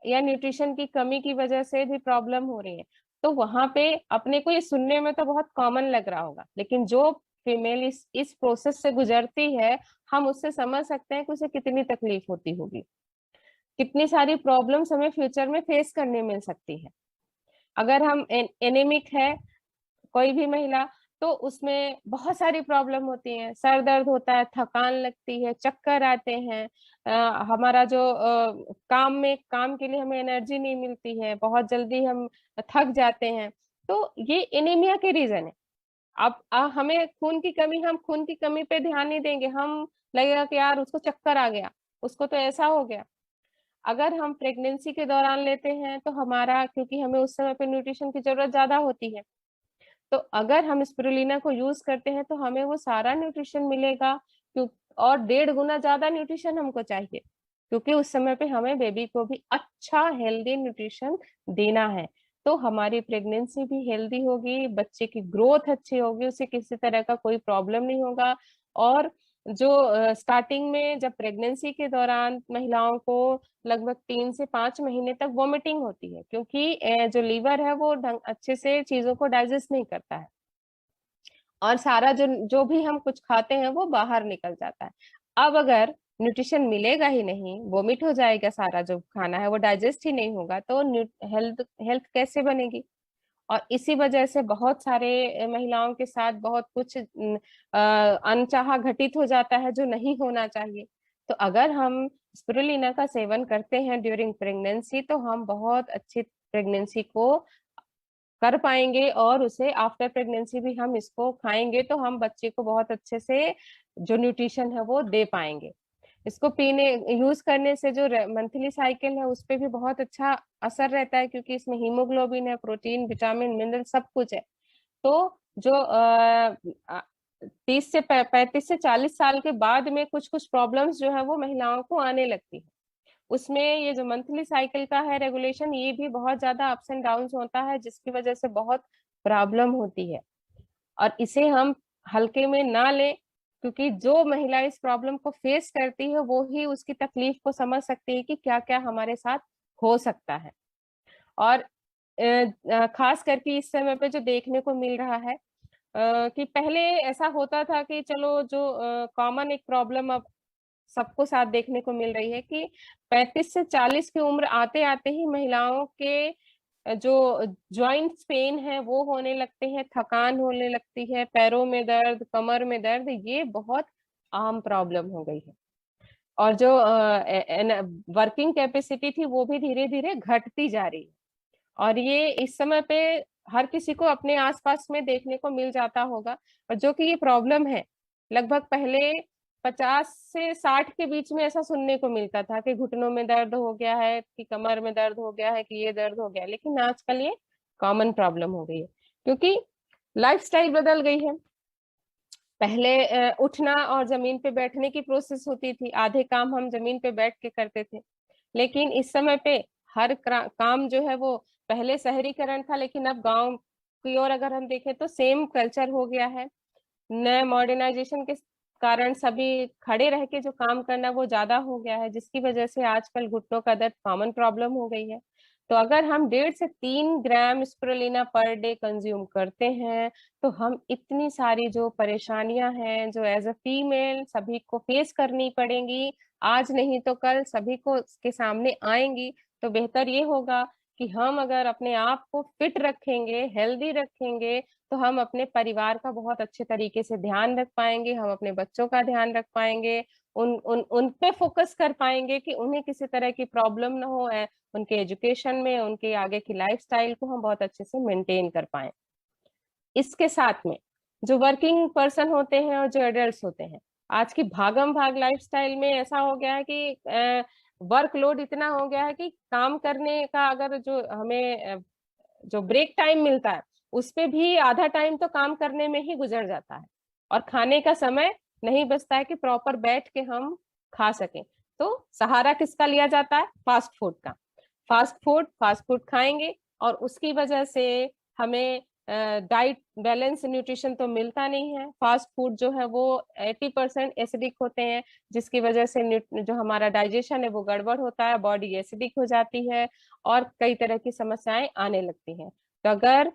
या न्यूट्रिशन की कमी की वजह से भी प्रॉब्लम हो रही है, तो वहां पे अपने को ये सुनने में तो बहुत कॉमन लग रहा होगा, लेकिन जो फीमेल इस प्रोसेस से गुजरती है, हम उससे समझ सकते हैं कि उसे कितनी तकलीफ होती होगी, कितनी सारी प्रॉब्लम्स हमें फ्यूचर में फेस करने मिल सकती है। अगर हम एनेमिक है कोई भी महिला, तो उसमें बहुत सारी प्रॉब्लम होती हैं, सर दर्द होता है, थकान लगती है, चक्कर आते हैं, हमारा जो काम के लिए हमें एनर्जी नहीं मिलती है, बहुत जल्दी हम थक जाते हैं। तो ये एनीमिया के रीजन है। अब हमें हम खून की कमी पे ध्यान नहीं देंगे, हम लगेगा कि यार उसको चक्कर आ गया, उसको तो ऐसा हो गया। अगर हम प्रेगनेंसी के दौरान लेते हैं तो हमारा, क्योंकि हमें उस समय पे न्यूट्रिशन की जरूरत ज्यादा होती है, तो अगर हम स्पिरुलिना को यूज करते हैं तो हमें वो सारा न्यूट्रिशन मिलेगा। क्यों? और 1.5 गुना ज्यादा न्यूट्रिशन हमको चाहिए, क्योंकि उस समय पे हमें बेबी को भी अच्छा हेल्दी न्यूट्रिशन देना है। तो हमारी प्रेगनेंसी भी हेल्दी होगी, बच्चे की ग्रोथ अच्छी होगी, उसे किसी तरह का कोई प्रॉब्लम नहीं होगा। और जो स्टार्टिंग में जब प्रेगनेंसी के दौरान महिलाओं को लगभग 3 से 5 महीने तक वॉमिटिंग होती है, क्योंकि जो लीवर है वो ढंग अच्छे से चीजों को डाइजेस्ट नहीं करता है और सारा जो जो भी हम कुछ खाते हैं वो बाहर निकल जाता है। अब अगर न्यूट्रिशन मिलेगा ही नहीं, वोमिट हो जाएगा, सारा जो खाना है वो डाइजेस्ट ही नहीं होगा, तो हेल्थ हेल्थ कैसे बनेगी। और इसी वजह से बहुत सारे महिलाओं के साथ बहुत कुछ अनचाहा घटित हो जाता है जो नहीं होना चाहिए। तो अगर हम स्पिरुलिना का सेवन करते हैं ड्यूरिंग प्रेगनेंसी तो हम बहुत अच्छी प्रेगनेंसी को कर पाएंगे और उसे आफ्टर प्रेगनेंसी भी हम इसको खाएंगे तो हम बच्चे को बहुत अच्छे से जो न्यूट्रिशन है वो दे पाएंगे। इसको पीने यूज करने से जो मंथली साइकिल है उस पे भी बहुत अच्छा असर रहता है, क्योंकि इसमें हीमोग्लोबिन है, प्रोटीन, विटामिन, मिनरल सब कुछ है। तो जो 30 से 35 से 40 साल के बाद में कुछ कुछ प्रॉब्लम्स जो है वो महिलाओं को आने लगती है। उसमें ये जो मंथली साइकिल का है रेगुलेशन, ये भी बहुत ज्यादा अप्स एंड डाउन्स होता है, जिसकी वजह से बहुत प्रॉब्लम होती है। और इसे हम हल्के में ना लें, क्योंकि जो महिला इस प्रॉब्लम को फेस करती है वो ही उसकी तकलीफ को समझ सकती है कि क्या क्या हमारे साथ हो सकता है। और खास करके इस समय पे जो देखने को मिल रहा है कि पहले ऐसा होता था कि चलो जो कॉमन एक प्रॉब्लम अब सबको साथ देखने को मिल रही है कि 35 से 40 की उम्र आते आते ही महिलाओं के जो जॉइंट्स पेन है वो होने लगते हैं, थकान होने लगती है, पैरों में दर्द, कमर में दर्द, ये बहुत आम प्रॉब्लम हो गई है। और जो वर्किंग कैपेसिटी थी वो भी धीरे धीरे घटती जा रही है। और ये इस समय पे हर किसी को अपने आसपास में देखने को मिल जाता होगा। और जो कि ये प्रॉब्लम है, लगभग पहले 50 से 60 के बीच में ऐसा सुनने को मिलता था कि घुटनों में दर्द हो गया है, कि कमर में दर्द हो गया है, कि ये दर्द हो गया है। लेकिन आजकल ये कॉमन प्रॉब्लम हो गई है, क्योंकि लाइफस्टाइल बदल गई है। पहले उठना और जमीन पे बैठने की प्रोसेस होती थी, आधे काम हम जमीन पे बैठ के करते थे। लेकिन इस समय पे हर काम जो है वो, पहले शहरीकरण था लेकिन अब गांव की ओर अगर हम देखें तो सेम कल्चर हो गया है। नए मॉडर्नाइजेशन के कारण सभी खड़े रह के जो काम करना वो ज्यादा हो गया है, जिसकी वजह से आजकल घुटनों का दर्द कॉमन प्रॉब्लम हो गई है। तो अगर हम 1.5 से 3 ग्राम स्पिरुलिना पर डे कंज्यूम करते हैं तो हम इतनी सारी जो परेशानियां हैं जो एज अ फीमेल सभी को फेस करनी पड़ेंगी, आज नहीं तो कल सभी को इसके सामने आएंगी। तो बेहतर ये होगा कि हम अगर अपने आप को फिट रखेंगे, हेल्दी रखेंगे, तो हम अपने परिवार का बहुत अच्छे तरीके से ध्यान रख पाएंगे, हम अपने बच्चों का ध्यान रख पाएंगे, उन पे फोकस कर पाएंगे कि उन्हें किसी तरह की प्रॉब्लम ना हो, उनके एजुकेशन में, उनके आगे की लाइफस्टाइल को हम बहुत अच्छे से मेंटेन कर पाए। इसके साथ में जो वर्किंग पर्सन होते हैं और जो एडल्ट्स होते हैं, आज की भागम भाग लाइफस्टाइल में ऐसा हो गया है कि वर्कलोड इतना हो गया है कि काम करने का अगर जो हमें जो ब्रेक टाइम मिलता है उस पे भी आधा टाइम तो काम करने में ही गुजर जाता है, और खाने का समय नहीं बचता है कि प्रॉपर बैठ के हम खा सकें। तो सहारा किसका लिया जाता है? फास्ट फूड का। फास्ट फूड खाएंगे और उसकी वजह से हमें डाइट बैलेंस न्यूट्रिशन तो मिलता नहीं है। फास्ट फूड जो है वो 80% एसिडिक होते हैं, जिसकी वजह से जो हमारा डाइजेशन है वो गड़बड़ होता है, बॉडी एसिडिक हो जाती है और कई तरह की समस्याएं आने लगती हैं। तो अगर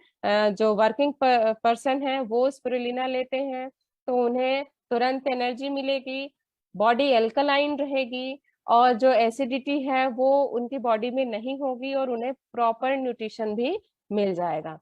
जो वर्किंग पर्सन है वो स्पिरुलिना लेते हैं तो उन्हें तुरंत एनर्जी मिलेगी, बॉडी एल्कलाइन रहेगी और जो एसिडिटी है वो उनकी बॉडी में नहीं होगी और उन्हें प्रॉपर न्यूट्रिशन भी मिल जाएगा।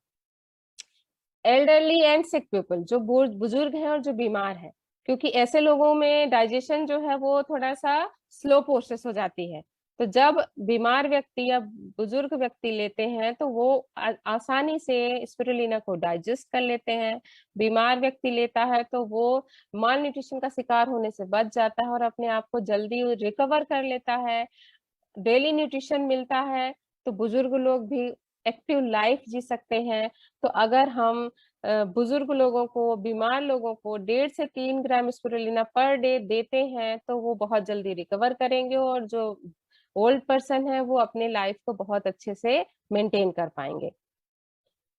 एल्डरली एंड सिक पीपल, जो बुजुर्ग हैं और जो बीमार हैं, क्योंकि ऐसे लोगों में डाइजेशन जो है वो थोड़ा सा स्लो प्रोसेस हो जाती है। तो जब बीमार व्यक्ति या बुजुर्ग व्यक्ति लेते हैं तो वो आसानी से स्पिरुलिना को डाइजेस्ट कर लेते हैं। बीमार व्यक्ति लेता है तो वो माल न्यूट्रिशन का शिकार होने से बच जाता है और अपने आप को जल्दी रिकवर कर लेता है, डेली न्यूट्रिशन मिलता है, तो बुजुर्ग लोग भी एक्टिव लाइफ जी सकते हैं। तो अगर हम बुजुर्ग लोगों को, बीमार लोगों को 1.5 से 3 ग्राम स्पिरुलिना पर डे देते हैं तो वो बहुत जल्दी रिकवर करेंगे और जो ओल्ड पर्सन है वो अपने लाइफ को बहुत अच्छे से मेंटेन कर पाएंगे।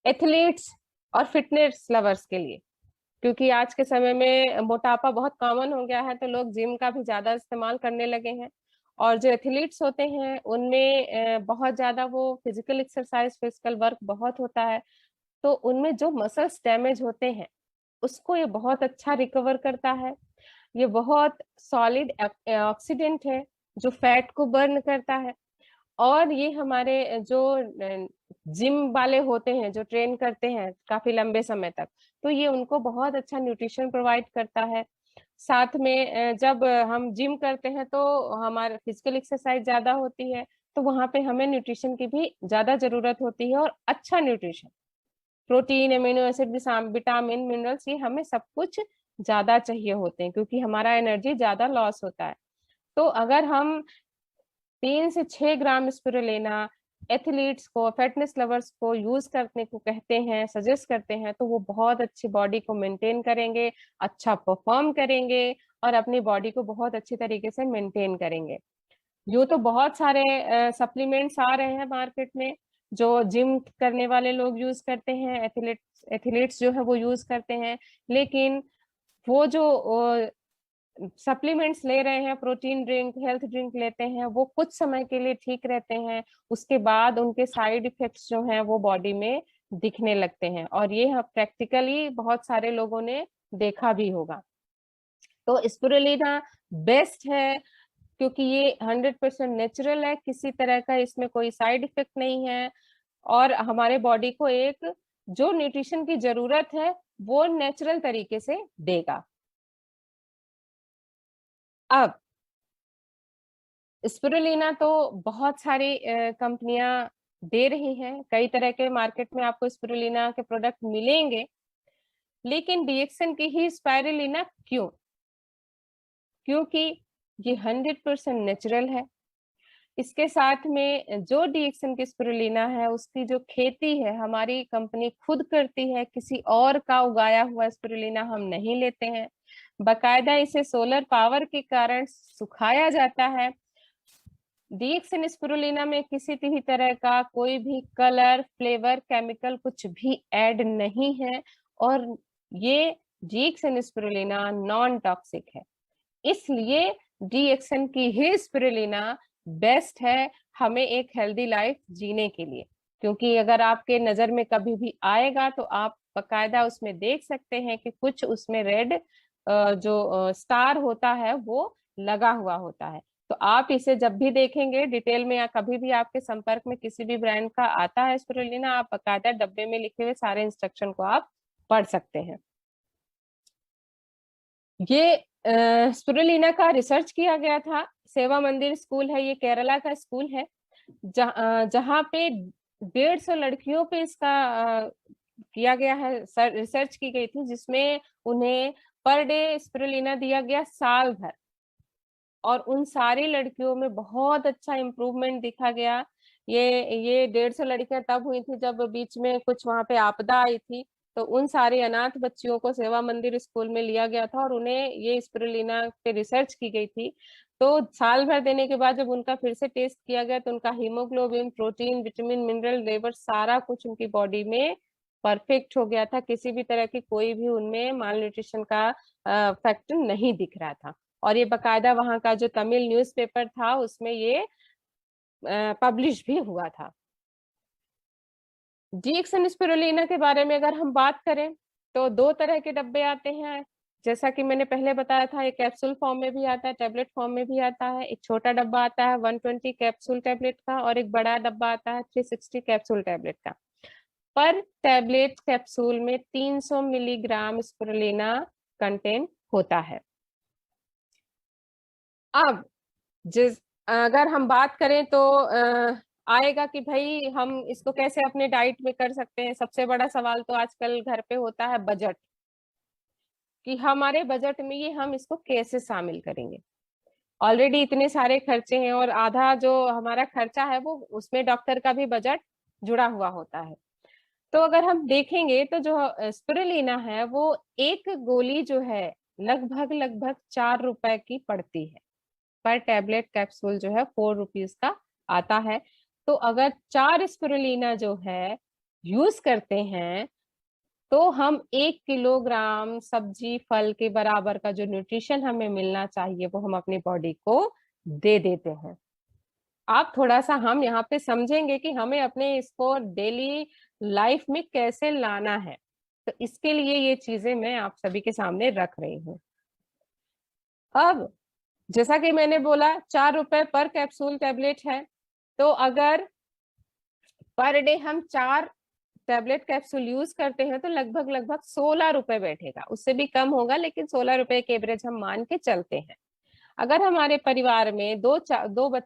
एथलीट्स और फिटनेस लवर्स के लिए, क्योंकि आज के समय में मोटापा बहुत कॉमन हो गया है तो लोग जिम का भी ज्यादा इस्तेमाल करने लगे हैं। और जो एथलीट्स होते हैं उनमें बहुत ज्यादा वो फिजिकल एक्सरसाइज, फिजिकल वर्क बहुत होता है, तो उनमें जो मसल्स डैमेज होते हैं उसको ये बहुत अच्छा रिकवर करता है। ये बहुत सॉलिड ऑक्सीडेंट है जो फैट को बर्न करता है। और ये हमारे जो जिम वाले होते हैं जो ट्रेन करते हैं काफी लंबे समय तक, तो ये उनको बहुत अच्छा न्यूट्रिशन प्रोवाइड करता है। साथ में जब हम जिम करते हैं तो हमारा फिजिकल एक्सरसाइज ज्यादा होती है, तो वहां पे हमें न्यूट्रिशन की भी ज्यादा जरूरत होती है और अच्छा nutrition. Protein, amino acid, vitamin, minerals, ये हमें सब कुछ ज्यादा चाहिए होते हैं क्योंकि हमारा एनर्जी ज्यादा लॉस होता है। तो अगर हम 3 से 6 ग्राम स्पिरुलिना एथलीट्स को, फिटनेस लवर्स को यूज करने को कहते हैं, सजेस्ट करते हैं, तो वो बहुत अच्छी बॉडी को मेंटेन करेंगे, अच्छा परफॉर्म करेंगे और अपनी बॉडी को बहुत अच्छी तरीके से मेंटेन करेंगे। यूँ तो बहुत सारे सप्लीमेंट्स आ रहे हैं मार्केट में जो जिम करने वाले लोग यूज करते हैं, एथलीट्स जो है वो यूज करते हैं, लेकिन वो जो सप्लीमेंट्स ले रहे हैं, प्रोटीन ड्रिंक, हेल्थ ड्रिंक लेते हैं, वो कुछ समय के लिए ठीक रहते हैं, उसके बाद उनके साइड इफेक्ट्स जो हैं वो बॉडी में दिखने लगते हैं, और ये प्रैक्टिकली बहुत सारे लोगों ने देखा भी होगा। तो स्पिरुलिना बेस्ट है क्योंकि ये 100% नेचुरल है, किसी तरह का इसमें कोई साइड इफेक्ट नहीं है, और हमारे बॉडी को एक जो न्यूट्रिशन की जरूरत है वो नेचुरल तरीके से देगा। अब स्पिरुलिना तो बहुत सारी कंपनियां दे रही हैं, कई तरह के मार्केट में आपको स्पिरुलिना के प्रोडक्ट मिलेंगे, लेकिन डीएक्सन की ही स्पाइरुलिना क्यों? क्योंकि ये 100% नेचुरल है। इसके साथ में जो डीएक्सन की स्पिरुलिना है उसकी जो खेती है हमारी कंपनी खुद करती है, किसी और का उगाया हुआ स्पिरुलिना हम नहीं लेते हैं। बाकायदा इसे सोलर पावर के कारण सुखाया जाता है। डीएक्सन स्पिरुलिना में किसी भी तरह का कोई भी कलर, फ्लेवर, केमिकल कुछ भी ऐड नहीं है, और ये डीएक्सन स्पिरुलिना नॉन टॉक्सिक है, इसलिए डीएक्सन की ही स्पिरुलिना बेस्ट है हमें एक हेल्दी लाइफ जीने के लिए। क्योंकि अगर आपके नजर में कभी भी आएगा तो आप बकायदा उसमें देख सकते हैं कि कुछ उसमें रेड जो स्टार होता है वो लगा हुआ होता है। तो आप इसे जब भी देखेंगे डिटेल में या कभी भी आपके संपर्क में किसी भी ब्रांड का आता है स्पिरुलिना, आप बकायदा डब्बे में लिखे हुए सारे इंस्ट्रक्शन को आप पढ़ सकते हैं। ये स्पिरुलिना का रिसर्च किया गया था, सेवा मंदिर स्कूल है, ये केरला का स्कूल है, जहाँ पे 150 लड़कियों पे इसका किया गया है, रिसर्च की गई थी, जिसमें उन्हें पर डे स्पिरुलिना दिया गया साल भर, और उन सारी लड़कियों में बहुत अच्छा इम्प्रूवमेंट दिखा गया। ये 150 लड़कियां तब हुई थी जब बीच में कुछ वहां पे आपदा आई थी, तो उन सारी अनाथ बच्चियों को सेवा मंदिर स्कूल में लिया गया था और उन्हें ये स्पिरुलिना पे रिसर्च की गई थी। तो साल भर देने के बाद जब उनका फिर से टेस्ट किया गया तो उनका haemoglobin, protein, vitamin, mineral level सारा कुछ उनकी बॉडी में परफेक्ट हो गया था, किसी भी तरह की कोई भी उनमें माल न्यूट्रिशन का फैक्टर नहीं दिख रहा था। और ये बकायदा वहां का जो तमिल न्यूज़पेपर था उसमें ये पब्लिश भी हुआ था। डीएक्सन स्पिरुलिना के बारे में अगर हम बात करें तो 2 तरह के डब्बे आते हैं, जैसा कि मैंने पहले बताया था, एक कैप्सूल फॉर्म में भी आता है, टैबलेट फॉर्म में भी आता है। एक छोटा डब्बा आता है 120 कैप्सूल टैबलेट का, और एक बड़ा डब्बा आता है 360 कैप्सूल टैबलेट का। पर टैबलेट कैप्सूल में 300 मिलीग्राम स्पिरुलिना कंटेन होता है। अब अगर हम बात करें तो आएगा कि भाई हम इसको कैसे अपने डाइट में कर सकते हैं। सबसे बड़ा सवाल तो आजकल घर पे होता है बजट, कि हमारे बजट में ये हम इसको कैसे शामिल करेंगे। ऑलरेडी इतने सारे खर्चे हैं, और आधा जो हमारा खर्चा है वो उसमें डॉक्टर का भी बजट जुड़ा हुआ होता है। तो अगर हम देखेंगे तो जो स्पिरुलिना है वो एक गोली जो है लगभग 4 रुपए की पड़ती है, पर टैबलेट कैप्सूल जो है 4 रुपीज का आता है। तो अगर 4 स्पिरुलिना जो है यूज करते हैं तो हम 1 किलोग्राम सब्जी फल के बराबर का जो न्यूट्रिशन हमें मिलना चाहिए वो हम अपनी बॉडी को दे देते हैं। आप थोड़ा सा हम यहाँ पे समझेंगे कि हमें अपने इसको डेली लाइफ में कैसे लाना है, तो इसके लिए ये चीजें मैं आप सभी के सामने रख रही हूँ। अब जैसा कि मैंने बोला 4 रुपए पर कैप्सूल टैबलेट है, तो अगर पर डे हम 4 टैबलेट कैप्सूल यूज करते हैं तो लगभग 16 रुपए बैठेगा, उससे भी कम होगा लेकिन 16 रुपए के एवरेज हम मान के चलते हैं। अगर हमारे परिवार में दो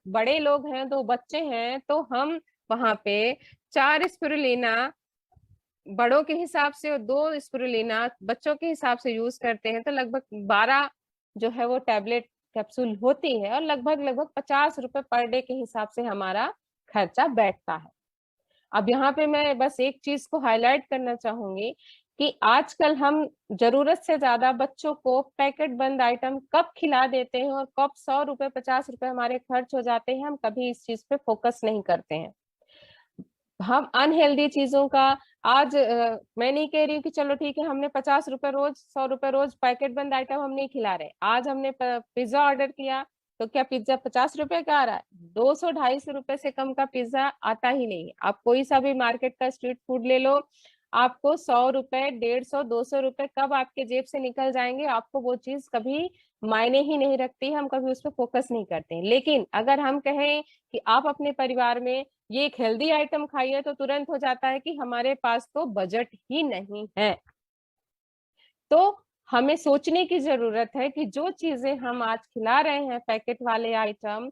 बड़े लोग हैं, 2 बच्चे हैं, तो हम वहां पे 4 स्पिरुलिना बड़ों के हिसाब से और 2 स्पिरुलिना बच्चों के हिसाब से यूज करते हैं तो लगभग 12 जो है वो टैबलेट कैप्सूल होती है और लगभग लगभग 50 रुपए पर डे के हिसाब से हमारा खर्चा बैठता है। अब यहाँ पे मैं बस एक चीज को हाईलाइट करना चाहूंगी कि आजकल हम जरूरत से ज्यादा बच्चों को पैकेट बंद आइटम कब खिला देते हैं और कब 100 रुपए 50 रुपए हमारे खर्च हो जाते हैं, हम कभी इस चीज पे फोकस नहीं करते हैं। हम अनहेल्दी चीजों का आज मैं नहीं कह रही हूँ कि चलो ठीक है हमने 50 रुपए रोज 100 रुपए रोज पैकेट बंद आइटम हम नहीं खिला रहे। आज हमने पिज्जा ऑर्डर किया तो क्या पिज्जा 50 रुपए का आ रहा है? 200-250 रुपए से कम का पिज्जा आता ही नहीं है। आप कोई सा भी मार्केट का स्ट्रीट फूड ले लो, आपको 100 रुपए 150 200 रुपए कब आपके जेब से निकल जाएंगे आपको वो चीज कभी मायने ही नहीं रखती, हम कभी उस पर फोकस नहीं करते हैं। लेकिन अगर हम कहें कि आप अपने परिवार में ये एक हेल्दी आइटम खाइए तो तुरंत हो जाता है कि हमारे पास तो बजट ही नहीं है। तो हमें सोचने की जरूरत है कि जो चीजें हम आज खिला रहे हैं पैकेट वाले आइटम,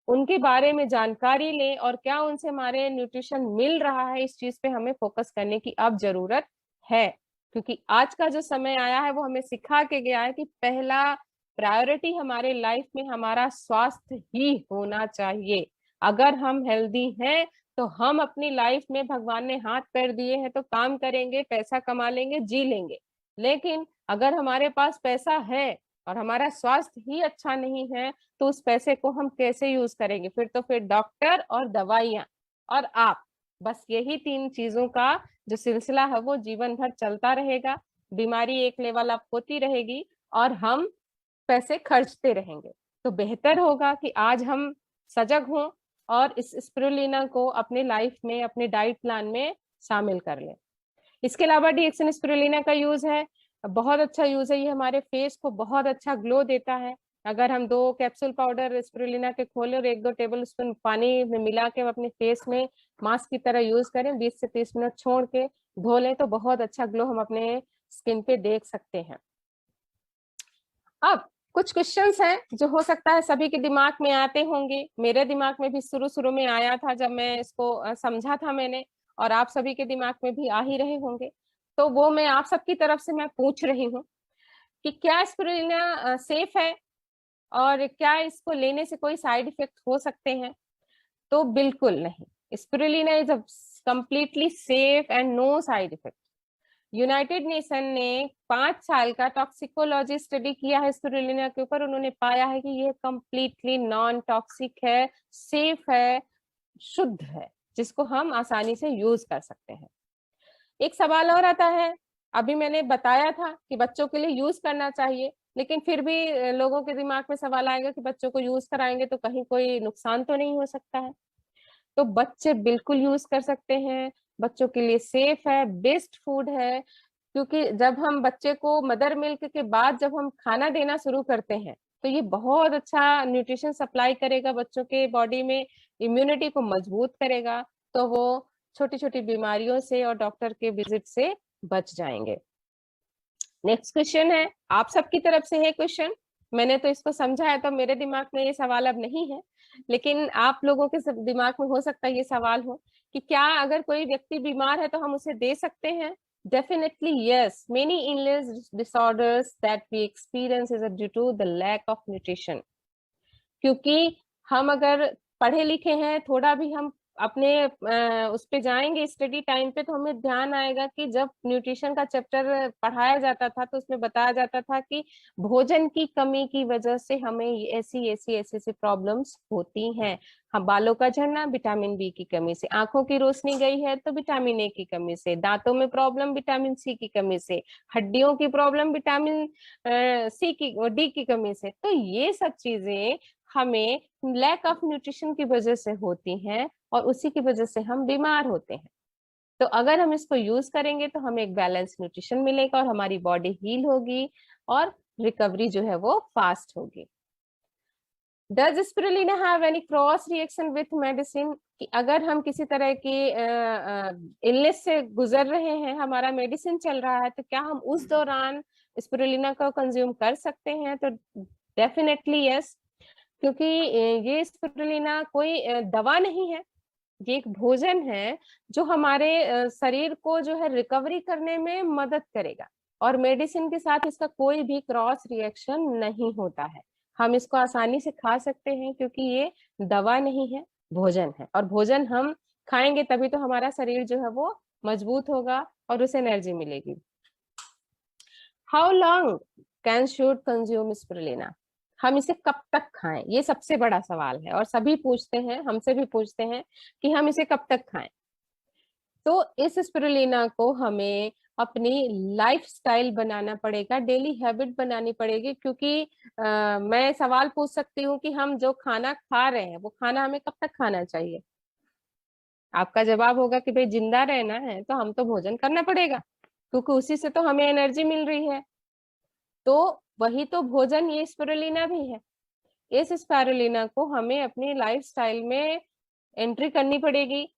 उनके बारे में जानकारी लें और क्या उनसे हमारे न्यूट्रिशन मिल रहा है, इस चीज पे हमें फोकस करने की अब जरूरत है। क्योंकि आज का जो समय आया है वो हमें सिखा के गया है कि पहला प्रायोरिटी हमारे लाइफ में हमारा स्वास्थ्य ही होना चाहिए। अगर हम हेल्दी हैं तो हम अपनी लाइफ में भगवान ने हाथ पैर दिए हैं तो काम करेंगे, पैसा कमा लेंगे, जी लेंगे। लेकिन अगर हमारे पास पैसा है और हमारा स्वास्थ्य ही अच्छा नहीं है तो उस पैसे को हम कैसे यूज करेंगे? फिर डॉक्टर और दवाइयां और आप, बस यही 3 चीजों का जो सिलसिला है वो जीवन भर चलता रहेगा। बीमारी एक लेवल अप होती रहेगी और हम पैसे खर्चते रहेंगे। तो बेहतर होगा कि आज हम सजग हों और इस स्पिरुलिना को अपने लाइफ में, अपने डाइट प्लान में शामिल कर लें। इसके अलावा डीएक्सन स्पिरुलिना का यूज है, बहुत अच्छा यूज है। ये हमारे फेस को बहुत अच्छा ग्लो देता है। अगर हम 2 कैप्सूल पाउडर स्पिरुलिना के खोले और 1-2 टेबल स्पून पानी में मिला के अपने फेस में मास्क की तरह यूज करें, 20 से 30 मिनट छोड़ के धो लें तो बहुत अच्छा ग्लो हम अपने स्किन पे देख सकते हैं। अब कुछ क्वेश्चंस हैं जो हो सकता है सभी के दिमाग में आते होंगे, मेरे दिमाग में भी शुरू शुरू में आया था जब मैं इसको समझा था मैंने, और आप सभी के दिमाग में भी आ ही रहे होंगे। तो वो मैं आप सबकी तरफ से मैं पूछ रही हूँ कि क्या स्पिरुलिना सेफ है और क्या इसको लेने से कोई साइड इफेक्ट हो सकते हैं? तो बिल्कुल नहीं। Spirulina is completely safe and no side effect. United Nation ने 5 साल का टॉक्सिकोलॉजी स्टडी किया है स्पिरुलिना के ऊपर। उन्होंने पाया है कि यह कंप्लीटली नॉन टॉक्सिक है, सेफ है, शुद्ध है, जिसको हम आसानी से यूज कर सकते हैं। एक सवाल और आता है, अभी मैंने बताया था कि बच्चों के लिए यूज करना चाहिए, लेकिन फिर भी लोगों के दिमाग में सवाल आएगा कि बच्चों को यूज कराएंगे तो कहीं कोई नुकसान तो नहीं हो सकता है? तो बच्चे बिल्कुल यूज कर सकते हैं, बच्चों के लिए सेफ है, बेस्ट फूड है। क्योंकि जब हम बच्चे को मदर मिल्क के बाद जब हम खाना देना शुरू करते हैं तो ये बहुत अच्छा न्यूट्रिशन सप्लाई करेगा बच्चों के बॉडी में, इम्यूनिटी को मजबूत करेगा, तो वो छोटी छोटी बीमारियों से और डॉक्टर के विजिट से बच जाएंगे। नेक्स्ट क्वेश्चन है, आप सबकी तरफ से है क्वेश्चन। मैंने तो इसको समझा है तो मेरे दिमाग में ये सवाल अब नहीं है, लेकिन आप लोगों के दिमाग में हो सकता है ये सवाल हो कि क्या अगर कोई व्यक्ति बीमार है तो हम उसे दे सकते हैं? Definitely yes. Many illness disorders that we experience is due to the lack of nutrition. क्योंकि हम अगर पढ़े लिखे हैं, थोड़ा भी हम अपने उस पे जाएंगे स्टडी टाइम पे तो हमें ध्यान आएगा कि जब न्यूट्रिशन का चैप्टर पढ़ाया जाता था तो उसमें बताया जाता था कि भोजन की कमी की वजह से हमें ऐसी प्रॉब्लम्स होती हैं। हम बालों का झड़ना विटामिन बी की कमी से, आंखों की रोशनी गई है तो विटामिन ए की कमी से, दांतों में प्रॉब्लम विटामिन सी की कमी से, हड्डियों की प्रॉब्लम विटामिन सी की डी की कमी से। तो ये सब चीजें हमें लैक ऑफ न्यूट्रिशन की वजह से होती हैं और उसी की वजह से हम बीमार होते हैं। तो अगर हम इसको यूज करेंगे तो हमें एक बैलेंस न्यूट्रिशन मिलेगा और हमारी बॉडी हील होगी और रिकवरी जो है वो फास्ट होगी। Does spirulina have any cross reaction with medicine? कि अगर हम किसी तरह की इलनेस से गुजर रहे हैं, हमारा मेडिसिन चल रहा है, तो क्या हम उस दौरान स्पिरुलिना को कंज्यूम कर सकते हैं? तो डेफिनेटली यस, क्योंकि ये स्पिरुलिना कोई दवा नहीं है, ये एक भोजन है जो हमारे शरीर को जो है रिकवरी करने में मदद करेगा, और मेडिसिन के साथ इसका कोई भी क्रॉस रिएक्शन नहीं होता है। हम इसको आसानी से खा सकते हैं क्योंकि ये दवा नहीं है, भोजन है, और भोजन हम खाएंगे तभी तो हमारा शरीर जो है वो मजबूत होगा और उसे एनर्जी मिलेगी। How long can should consume spirulina? हम इसे कब तक खाएं, ये सबसे बड़ा सवाल है, और सभी पूछते हैं, हमसे भी पूछते हैं कि हम इसे कब तक खाएं। तो इस स्पिरुलिना को हमें अपनी लाइफस्टाइल बनाना पड़ेगा, डेली हैबिट बनानी पड़ेगी, क्योंकि मैं सवाल पूछ सकती हूँ कि हम जो खाना खा रहे हैं वो खाना हमें कब तक खाना चाहिए। आपका जवाब होगा कि भाई जिंदा रहना है तो हम तो भोजन करना पड़ेगा, क्योंकि उसी से तो हमें एनर्जी मिल रही है। तो वही तो भोजन ये स्पिरुलिना भी है। इस स्पिरुलिना को हमें अपनी लाइफस्टाइल में एंट्री करनी पड़ेगी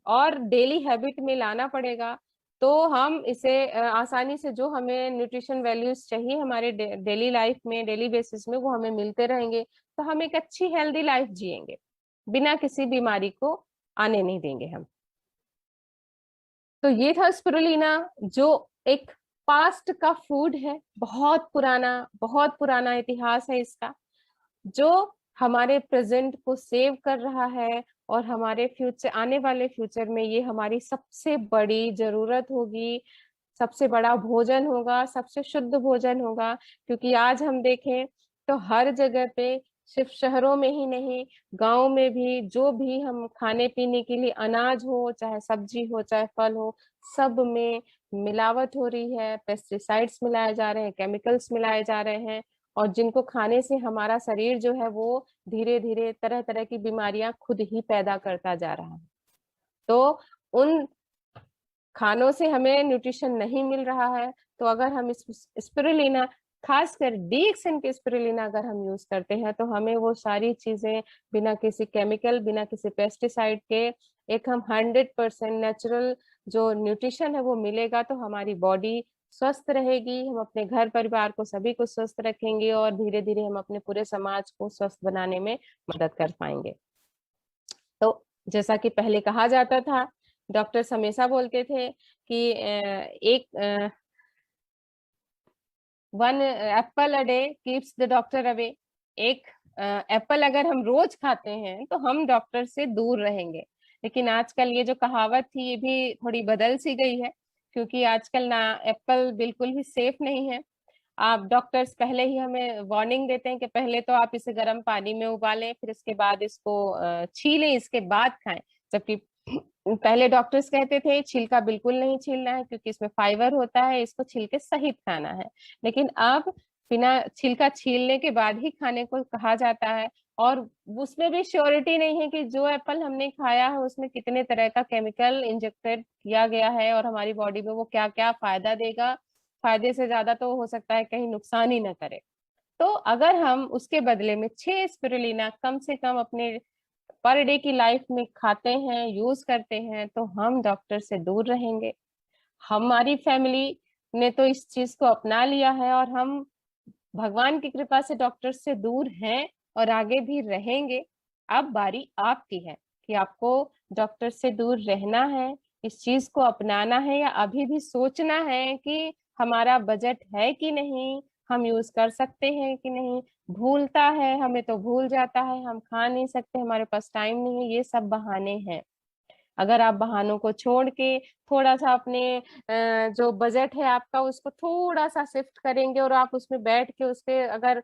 और डेली हैबिट में लाना पड़ेगा। तो हम इसे आसानी से, जो हमें न्यूट्रिशन वैल्यूज चाहिए हमारे डेली लाइफ में, डेली बेसिस में, वो हमें मिलते रहेंगे, तो हम एक अच्छी हेल्दी लाइफ जिएंगे, बिना किसी बीमारी को आने नहीं देंगे हम। तो ये था स्पिरुलिना, जो एक पास्ट का फूड है, बहुत पुराना इतिहास है इसका, जो हमारे प्रेजेंट को सेव कर रहा है, और हमारे फ्यूचर, आने वाले फ्यूचर में ये हमारी सबसे बड़ी जरूरत होगी, सबसे बड़ा भोजन होगा, सबसे शुद्ध भोजन होगा। क्योंकि आज हम देखें तो हर जगह पे, सिर्फ शहरों में ही नहीं, गांव में भी, जो भी हम खाने पीने के लिए अनाज हो, चाहे सब्जी हो, चाहे फल हो, सब में मिलावट हो रही है, पेस्टिसाइड्स मिलाए जा रहे हैं, केमिकल्स मिलाए जा रहे हैं, और जिनको खाने से हमारा शरीर जो है वो धीरे धीरे तरह तरह की बीमारियां खुद ही पैदा करता जा रहा है। तो उन खानों से हमें न्यूट्रिशन नहीं मिल रहा है। तो अगर हम इस स्पिरुलिना, खासकर डीएक्सिन के स्पिरुलिना अगर हम यूज करते हैं, तो हमें वो सारी चीजें बिना किसी केमिकल, बिना किसी पेस्टिसाइड के, एक हम 100% नेचुरल जो न्यूट्रिशन है वो मिलेगा। तो हमारी बॉडी स्वस्थ रहेगी, हम अपने घर परिवार को, सभी को स्वस्थ रखेंगे, और धीरे धीरे हम अपने पूरे समाज को स्वस्थ बनाने में मदद कर पाएंगे। तो जैसा कि पहले कहा जाता था, डॉक्टर्स हमेशा बोलते थे कि एक one Apple a day keeps the doctor away. एक एप्पल अगर हम रोज खाते हैं तो हम डॉक्टर से दूर रहेंगे। लेकिन आजकल ये जो कहावत थी ये भी थोड़ी बदल सी गई है, क्योंकि आजकल ना एप्पल बिल्कुल भी सेफ नहीं है। आप डॉक्टर्स पहले ही हमें वार्निंग देते हैं कि पहले तो आप इसे गर्म पानी में उबालें, फिर इसके बाद इसको छीलें, इसके बाद खाएं। जबकि पहले डॉक्टर्स कहते थे छिलका बिल्कुल नहीं छीलना है, क्योंकि इसमें फाइबर होता है, इसको छिल के सहित खाना है। लेकिन अब बिना छिलका छीलने के बाद ही खाने को कहा जाता है, और उसमें भी श्योरिटी नहीं है कि जो एप्पल हमने खाया है उसमें कितने तरह का केमिकल इंजेक्टेड किया गया है, और हमारी बॉडी में वो क्या क्या फायदा देगा। फायदे से ज्यादा तो हो सकता है कहीं नुकसान ही ना करे। तो अगर हम उसके बदले में 6 स्पिरुलिना कम से कम अपने पर डे की लाइफ में खाते हैं, यूज करते हैं, तो हम डॉक्टर से दूर रहेंगे। हमारी फैमिली ने तो इस चीज को अपना लिया है, और हम भगवान की कृपा से डॉक्टर से दूर हैं और आगे भी रहेंगे। अब बारी आपकी है कि आपको डॉक्टर से दूर रहना है, इस चीज को अपनाना है, या अभी भी सोचना है कि हमारा बजट है कि नहीं, हम यूज कर सकते हैं कि नहीं। भूलता है, हमें तो भूल जाता है, हम खा नहीं सकते, हमारे पास टाइम नहीं है, ये सब बहाने हैं। अगर आप बहानों को छोड़ के थोड़ा सा अपने जो बजट है आपका उसको थोड़ा सा शिफ्ट करेंगे, और आप उसमें बैठ के उस पे अगर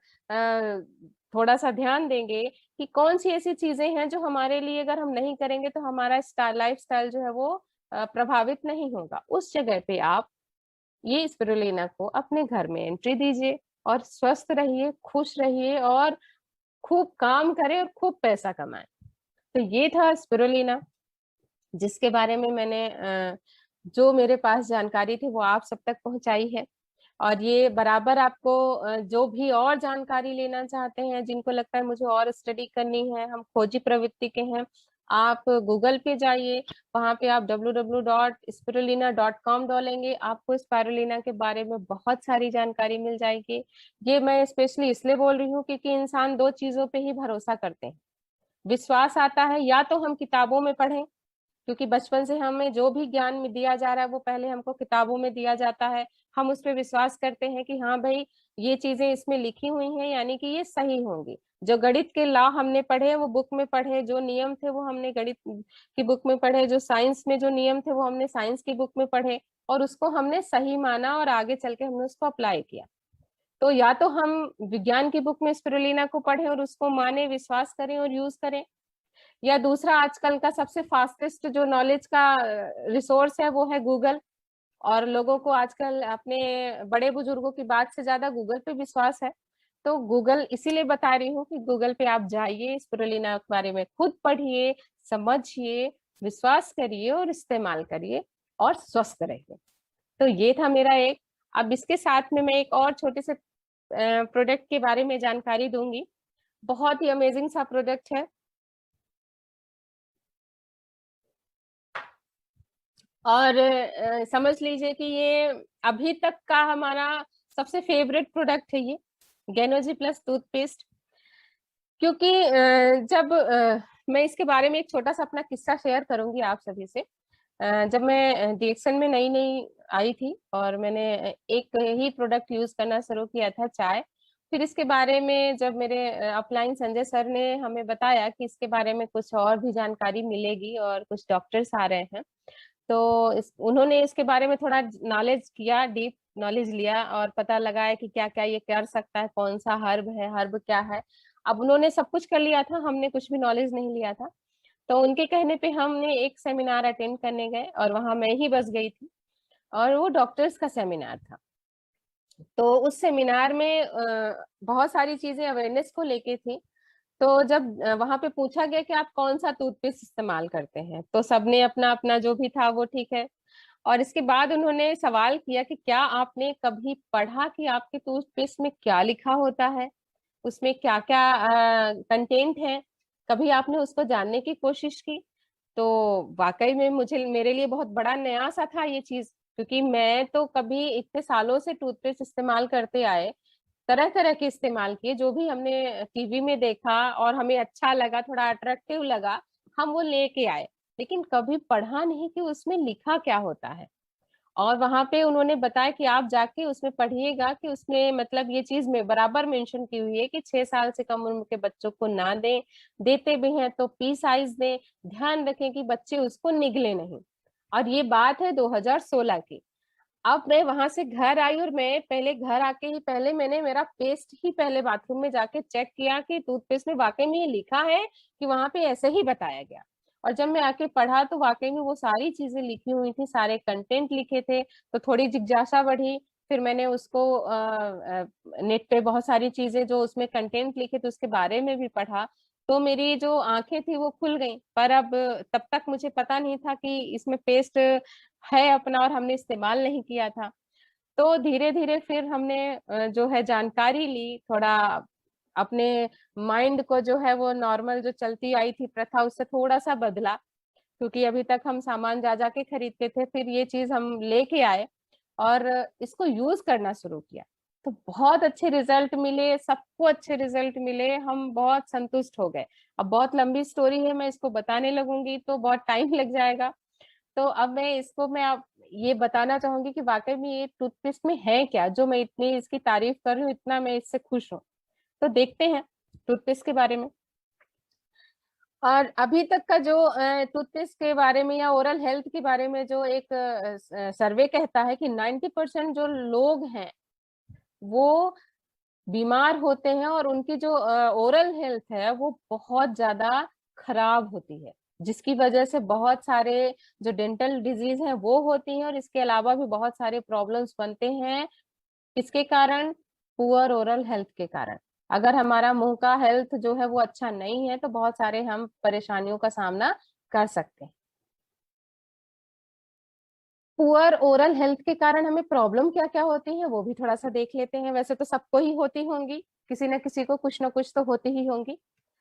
थोड़ा सा ध्यान देंगे कि कौन सी ऐसी चीजें हैं जो हमारे लिए अगर हम नहीं करेंगे तो हमारा लाइफ स्टाइल जो है वो प्रभावित नहीं होगा, उस जगह पे आप ये स्पिरुलिना को अपने घर में एंट्री दीजिए, और स्वस्थ रहिए, खुश रहिए, और खूब काम करें और खूब पैसा कमाएं। तो ये था स्पिरुलिना, जिसके बारे में मैंने जो मेरे पास जानकारी थी वो आप सब तक पहुंचाई है। और ये बराबर आपको जो भी और जानकारी लेना चाहते हैं, जिनको लगता है मुझे और स्टडी करनी है, हम खोजी प्रवृत्ति के हैं, आप गूगल पे जाइए, वहां पे आप www.spirulina.com डालेंगे, आपको स्पाइरुलिना के बारे में बहुत सारी जानकारी मिल जाएगी। ये मैं स्पेशली इसलिए बोल रही हूँ क्योंकि इंसान दो चीजों पे ही भरोसा करते हैं। विश्वास आता है, या तो हम किताबों में पढ़ें क्योंकि बचपन से हमें जो भी ज्ञान में दिया जा रहा है वो पहले हमको किताबों में दिया जाता है। हम उस पर विश्वास करते हैं कि हाँ भाई ये चीजें इसमें लिखी हुई हैं यानी कि ये सही होंगी। जो गणित के लॉ हमने पढ़े वो बुक में पढ़े, जो नियम थे वो हमने गणित की बुक में पढ़े, जो साइंस में जो नियम थे वो हमने साइंस की बुक में पढ़े, और उसको हमने सही माना और आगे चल के हमने उसको अप्लाई किया। तो या तो हम विज्ञान की बुक में स्पिरुलिना को पढ़ें और उसको माने, विश्वास करें और यूज करें, या दूसरा आजकल का सबसे फास्टेस्ट जो नॉलेज का रिसोर्स है वो है गूगल। और लोगों को आजकल अपने बड़े बुजुर्गों की बात से ज्यादा गूगल पे विश्वास है। तो गूगल इसीलिए बता रही हूँ कि गूगल पे आप जाइए, स्पिरुलिना के बारे में खुद पढ़िए, समझिए, विश्वास करिए और इस्तेमाल करिए और स्वस्थ रहिए। तो ये था मेरा एक। अब इसके साथ में मैं एक और छोटे से प्रोडक्ट के बारे में जानकारी दूंगी। बहुत ही अमेजिंग सा प्रोडक्ट है और समझ लीजिए कि ये अभी तक का हमारा सबसे फेवरेट प्रोडक्ट है ये गेनोजी प्लस टूथपेस्ट। क्योंकि जब मैं इसके बारे में एक छोटा सा अपना किस्सा शेयर करूंगी आप सभी से। जब मैं डीएक्सन में नई नई आई थी और मैंने एक ही प्रोडक्ट यूज करना शुरू किया था, चाय। फिर इसके बारे में जब मेरे अपलाइन संजय सर ने हमें बताया कि इसके बारे में कुछ और भी जानकारी मिलेगी और कुछ डॉक्टर्स आ रहे हैं, तो उन्होंने इसके बारे में थोड़ा नॉलेज किया, डीप नॉलेज लिया और पता लगाया कि क्या क्या ये कर सकता है, कौन सा हर्ब है, हर्ब क्या है। अब उन्होंने सब कुछ कर लिया था, हमने कुछ भी नॉलेज नहीं लिया था। तो उनके कहने पे हमने एक सेमिनार अटेंड करने गए और वहां मैं ही बस गई थी, और वो डॉक्टर्स का सेमिनार था। तो उस सेमिनार में बहुत सारी चीजें अवेयरनेस को लेके थी। तो जब वहां पे पूछा गया कि आप कौन सा टूथपेस्ट इस्तेमाल करते हैं, तो सबने अपना अपना जो भी था वो ठीक है। और इसके बाद उन्होंने सवाल किया कि क्या आपने कभी पढ़ा कि आपके टूथपेस्ट में क्या लिखा होता है, उसमें क्या क्या कंटेंट है, कभी आपने उसको जानने की कोशिश की? तो वाकई में मुझे, मेरे लिए बहुत बड़ा नया सा था ये चीज, क्योंकि मैं तो कभी इतने सालों से टूथपेस्ट इस्तेमाल करते आए, तरह तरह के इस्तेमाल किए, जो भी हमने टीवी में देखा और हमें अच्छा लगा, थोड़ा अट्रैक्टिव लगा, हम वो लेके आए। लेकिन कभी पढ़ा नहीं कि उसमें लिखा क्या होता है। और वहां पे उन्होंने बताया कि आप जाके उसमें पढ़िएगा कि उसमें मतलब ये चीज में बराबर मेंशन की हुई है कि 6 साल से कम उम्र के बच्चों को ना दें, देते भी हैं तो पी साइज दें, ध्यान रखें कि बच्चे उसको निगले नहीं। और ये बात है 2016 की। अब मैं वहां से घर आई और मैं पहले घर आके ही पहले मैंने मेरा पेस्ट ही पहले बाथरूम में जाके चेक किया कि टूथपेस्ट में वाकई में ये लिखा है कि वहां पे ऐसे ही बताया गया। और जब मैं आके पढ़ा तो वाकई में वो सारी चीजें लिखी हुई थी, सारे कंटेंट लिखे थे। तो थोड़ी जिज्ञासा बढ़ी। फिर मैंने उसको नेट पे बहुत सारी चीजें जो उसमें कंटेंट लिखे थे उसके बारे में भी पढ़ा। तो मेरी जो आंखें थी वो खुल गई। पर अब तब तक मुझे पता नहीं था कि इसमें पेस्ट है अपना और हमने इस्तेमाल नहीं किया था। तो धीरे धीरे फिर हमने जो है जानकारी ली, थोड़ा अपने माइंड को जो है वो नॉर्मल जो चलती आई थी प्रथा उससे थोड़ा सा बदला। क्योंकि अभी तक हम सामान जा जाके खरीदते थे, फिर ये चीज हम लेके आए और इसको यूज करना शुरू किया। तो बहुत अच्छे रिजल्ट मिले, सबको अच्छे रिजल्ट मिले, हम बहुत संतुष्ट हो गए। अब बहुत लंबी स्टोरी है, मैं इसको बताने लगूंगी तो बहुत टाइम लग जाएगा। तो अब मैं आप ये बताना चाहूंगी कि वाकई में ये टूथपेस्ट में है क्या जो मैं इतनी इसकी तारीफ कर रही हूँ, इतना मैं इससे खुश हूँ। तो देखते हैं टूथपेस्ट के बारे में। और अभी तक का जो टूथपेस्ट के बारे में या ओरल हेल्थ के बारे में जो एक सर्वे कहता है कि 90% जो लोग हैं वो बीमार होते हैं और उनकी जो ओरल हेल्थ है वो बहुत ज्यादा खराब होती है, जिसकी वजह से बहुत सारे जो डेंटल डिजीज हैं वो होती हैं, और इसके अलावा भी बहुत सारे प्रॉब्लम्स बनते हैं। किसके कारण? पुअर ओरल हेल्थ के कारण। अगर हमारा मुंह का हेल्थ जो है वो अच्छा नहीं है तो बहुत सारे हम परेशानियों का सामना कर सकते हैं। पुअर ओरल हेल्थ के कारण हमें प्रॉब्लम क्या क्या होती है वो भी थोड़ा सा देख लेते हैं। वैसे तो सबको ही होती होंगी, किसी न किसी को कुछ ना कुछ तो होती ही होंगी,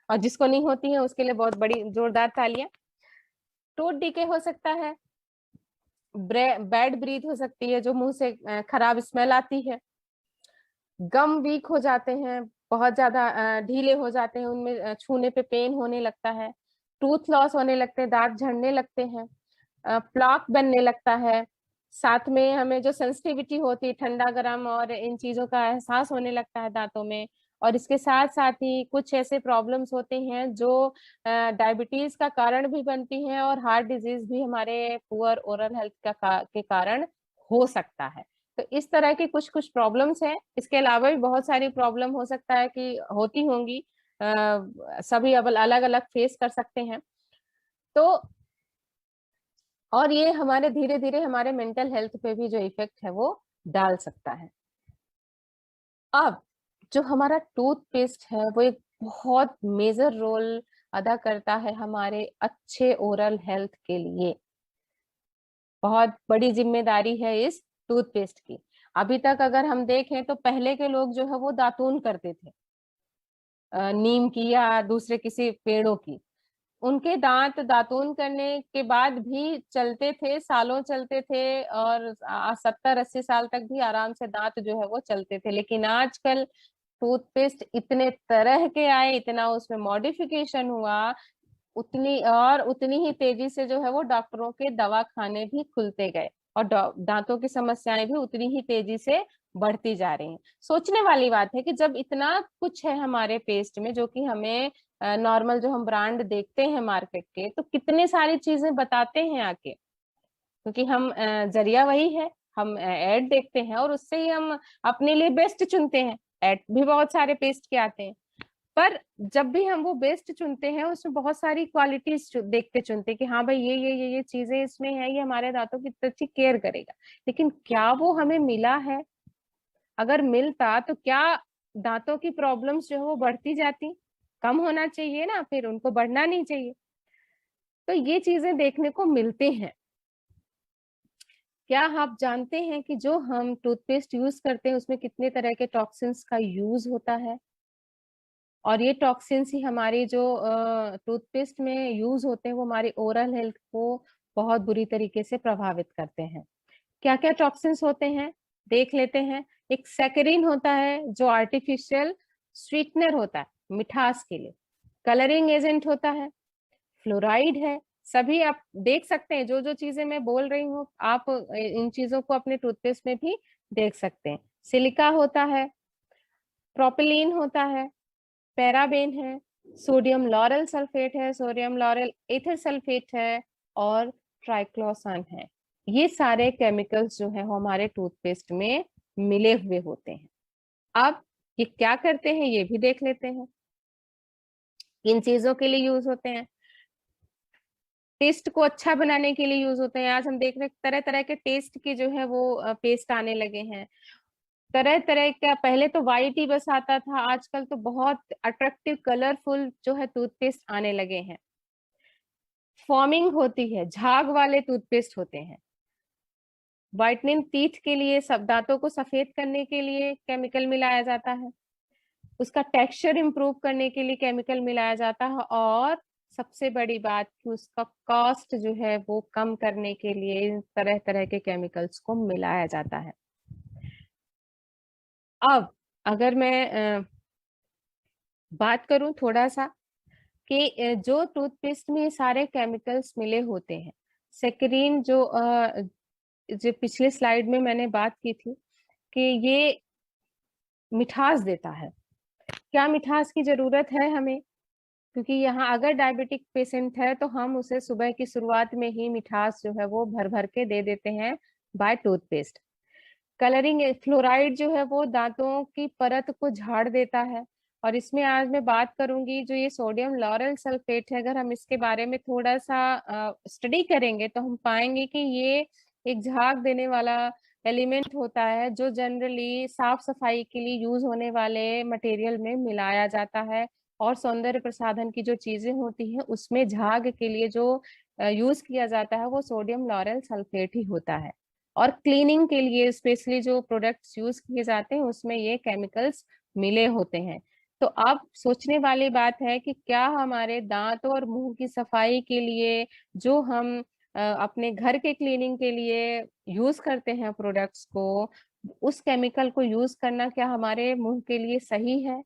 और जिसको नहीं होती है उसके लिए बहुत बड़ी जोरदार तालियां। टूथ डीके हो सकता है, बैड ब्रीथ हो सकती है जो मुंह से खराब स्मेल आती है, गम वीक हो जाते हैं, बहुत ज्यादा ढीले हो जाते हैं, उनमें छूने पे पेन होने लगता है, टूथ लॉस होने लगते हैं, दांत झड़ने लगते हैं, प्लाक बनने लगता है, साथ में हमें जो सेंसिटिविटी होती है ठंडा गर्म और इन चीजों का एहसास होने लगता है दांतों में। और इसके साथ साथ ही कुछ ऐसे प्रॉब्लम्स होते हैं जो डायबिटीज का कारण भी बनती हैं और हार्ट डिजीज भी हमारे पुअर ओरल हेल्थ के कारण हो सकता है। तो इस तरह की कुछ कुछ प्रॉब्लम्स हैं। इसके अलावा भी बहुत सारी प्रॉब्लम हो सकता है कि होती होंगी, सभी अब अलग अलग फेस कर सकते हैं। तो और ये हमारे धीरे धीरे हमारे मेंटल हेल्थ पे भी जो इफेक्ट है वो डाल सकता है। अब जो हमारा टूथपेस्ट है वो एक बहुत मेजर रोल अदा करता है हमारे अच्छे ओरल हेल्थ के लिए। बहुत बड़ी जिम्मेदारी है इस टूथपेस्ट की। अभी तक अगर हम देखें तो पहले के लोग जो है वो दातून करते थे, नीम की या दूसरे किसी पेड़ों की। उनके दांत दातून करने के बाद भी चलते थे, सालों चलते थे, और 70-80 साल तक भी आराम से दांत जो है वो चलते थे। लेकिन आजकल टूथपेस्ट इतने तरह के आए, इतना उसमें मॉडिफिकेशन हुआ, उतनी ही तेजी से जो है वो डॉक्टरों के दवा खाने भी खुलते गए और दांतों की समस्याएं भी उतनी ही तेजी से बढ़ती जा रही हैं। सोचने वाली बात है कि जब इतना कुछ है हमारे पेस्ट में, जो कि हमें नॉर्मल जो हम ब्रांड देखते हैं मार्केट के, तो कितने सारी चीजें बताते हैं आके, क्योंकि हम जरिया वही है, हम ऐड देखते हैं और उससे ही हम अपने लिए बेस्ट चुनते हैं। ऐड भी बहुत सारे पेस्ट के आते हैं, पर जब भी हम वो बेस्ट चुनते हैं उसमें बहुत सारी क्वालिटीज देख के चुनते हैं कि हाँ भाई ये चीजें इसमें है, ये हमारे दांतों की अच्छी केयर करेगा। लेकिन क्या वो हमें मिला है? अगर मिलता तो क्या दांतों की प्रॉब्लम्स जो है वो बढ़ती जाती? कम होना चाहिए ना, फिर उनको बढ़ना नहीं चाहिए। तो ये चीजें देखने को मिलते हैं। क्या आप जानते हैं कि जो हम टूथपेस्ट यूज करते हैं उसमें कितने तरह के टॉक्सिन्स का यूज होता है? और ये टॉक्सिन्स ही हमारी जो टूथपेस्ट में यूज होते हैं वो हमारी ओरल हेल्थ को बहुत बुरी तरीके से प्रभावित करते हैं। क्या क्या टॉक्सिन्स होते हैं देख लेते हैं। एक सैकरीन होता है जो आर्टिफिशियल स्वीटनर होता है मिठास के लिए। कलरिंग एजेंट होता है, फ्लोराइड है। सभी आप देख सकते हैं, जो जो चीजें मैं बोल रही हूँ आप इन चीजों को अपने टूथपेस्ट में भी देख सकते हैं। सिलिका होता है, प्रोपिलीन होता है, पैराबेन है, सोडियम लॉरेल सल्फेट है, सोडियम लॉरेल एथर सल्फेट है, और ट्राइक्लोसान है। ये सारे केमिकल्स जो है वो हमारे टूथपेस्ट में मिले हुए होते हैं। अब ये क्या करते हैं ये भी देख लेते हैं, किन चीजों के लिए यूज होते हैं। टेस्ट को अच्छा बनाने के लिए यूज होते हैं। आज हम देख रहे हैं तरह तरह के टेस्ट के जो है वो पेस्ट आने लगे हैं। तरह तरह का, पहले तो वाइट ही बस आता था, आजकल तो बहुत अट्रैक्टिव कलरफुल जो है टूथपेस्ट आने लगे हैं। फॉर्मिंग होती है, झाग वाले टूथपेस्ट होते हैं। व्हाइटनिंग टीथ के लिए, सब दांतों को सफेद करने के लिए केमिकल मिलाया जाता है। उसका टेक्सचर इंप्रूव करने के लिए केमिकल मिलाया जाता है। और सबसे बड़ी बात कि उसका कॉस्ट जो है वो कम करने के लिए तरह तरह के केमिकल्स को मिलाया जाता है। अब अगर मैं बात करूं थोड़ा सा कि जो टूथपेस्ट में सारे केमिकल्स मिले होते हैं, सेक्रीन जो पिछले स्लाइड में मैंने बात की थी कि ये मिठास देता है। क्या मिठास की जरूरत है हमें? क्योंकि यहाँ अगर डायबिटिक पेशेंट है तो हम उसे सुबह की शुरुआत में ही मिठास जो है वो भर भर के दे देते हैं बाय टूथपेस्ट। कलरिंग फ्लोराइड जो है वो दांतों की परत को झाड़ देता है। और इसमें आज मैं बात करूंगी जो ये सोडियम लॉरेल सल्फेट है, अगर हम इसके बारे में थोड़ा सा स्टडी करेंगे तो हम पाएंगे कि ये एक झाग देने वाला एलिमेंट होता है जो जनरली साफ सफाई के लिए यूज होने वाले मटेरियल में मिलाया जाता है। और सौंदर्य प्रसाधन की जो चीजें होती हैं उसमें झाग के लिए जो यूज किया जाता है वो सोडियम लॉरेल सल्फेट ही होता है। और क्लीनिंग के लिए स्पेशली जो प्रोडक्ट्स यूज किए जाते हैं उसमें ये केमिकल्स मिले होते हैं। तो अब सोचने वाली बात है कि क्या हमारे दांत और मुंह की सफाई के लिए जो हम अपने घर के क्लीनिंग के लिए यूज करते हैं प्रोडक्ट्स को, उस केमिकल को यूज करना क्या हमारे मुंह के लिए सही है?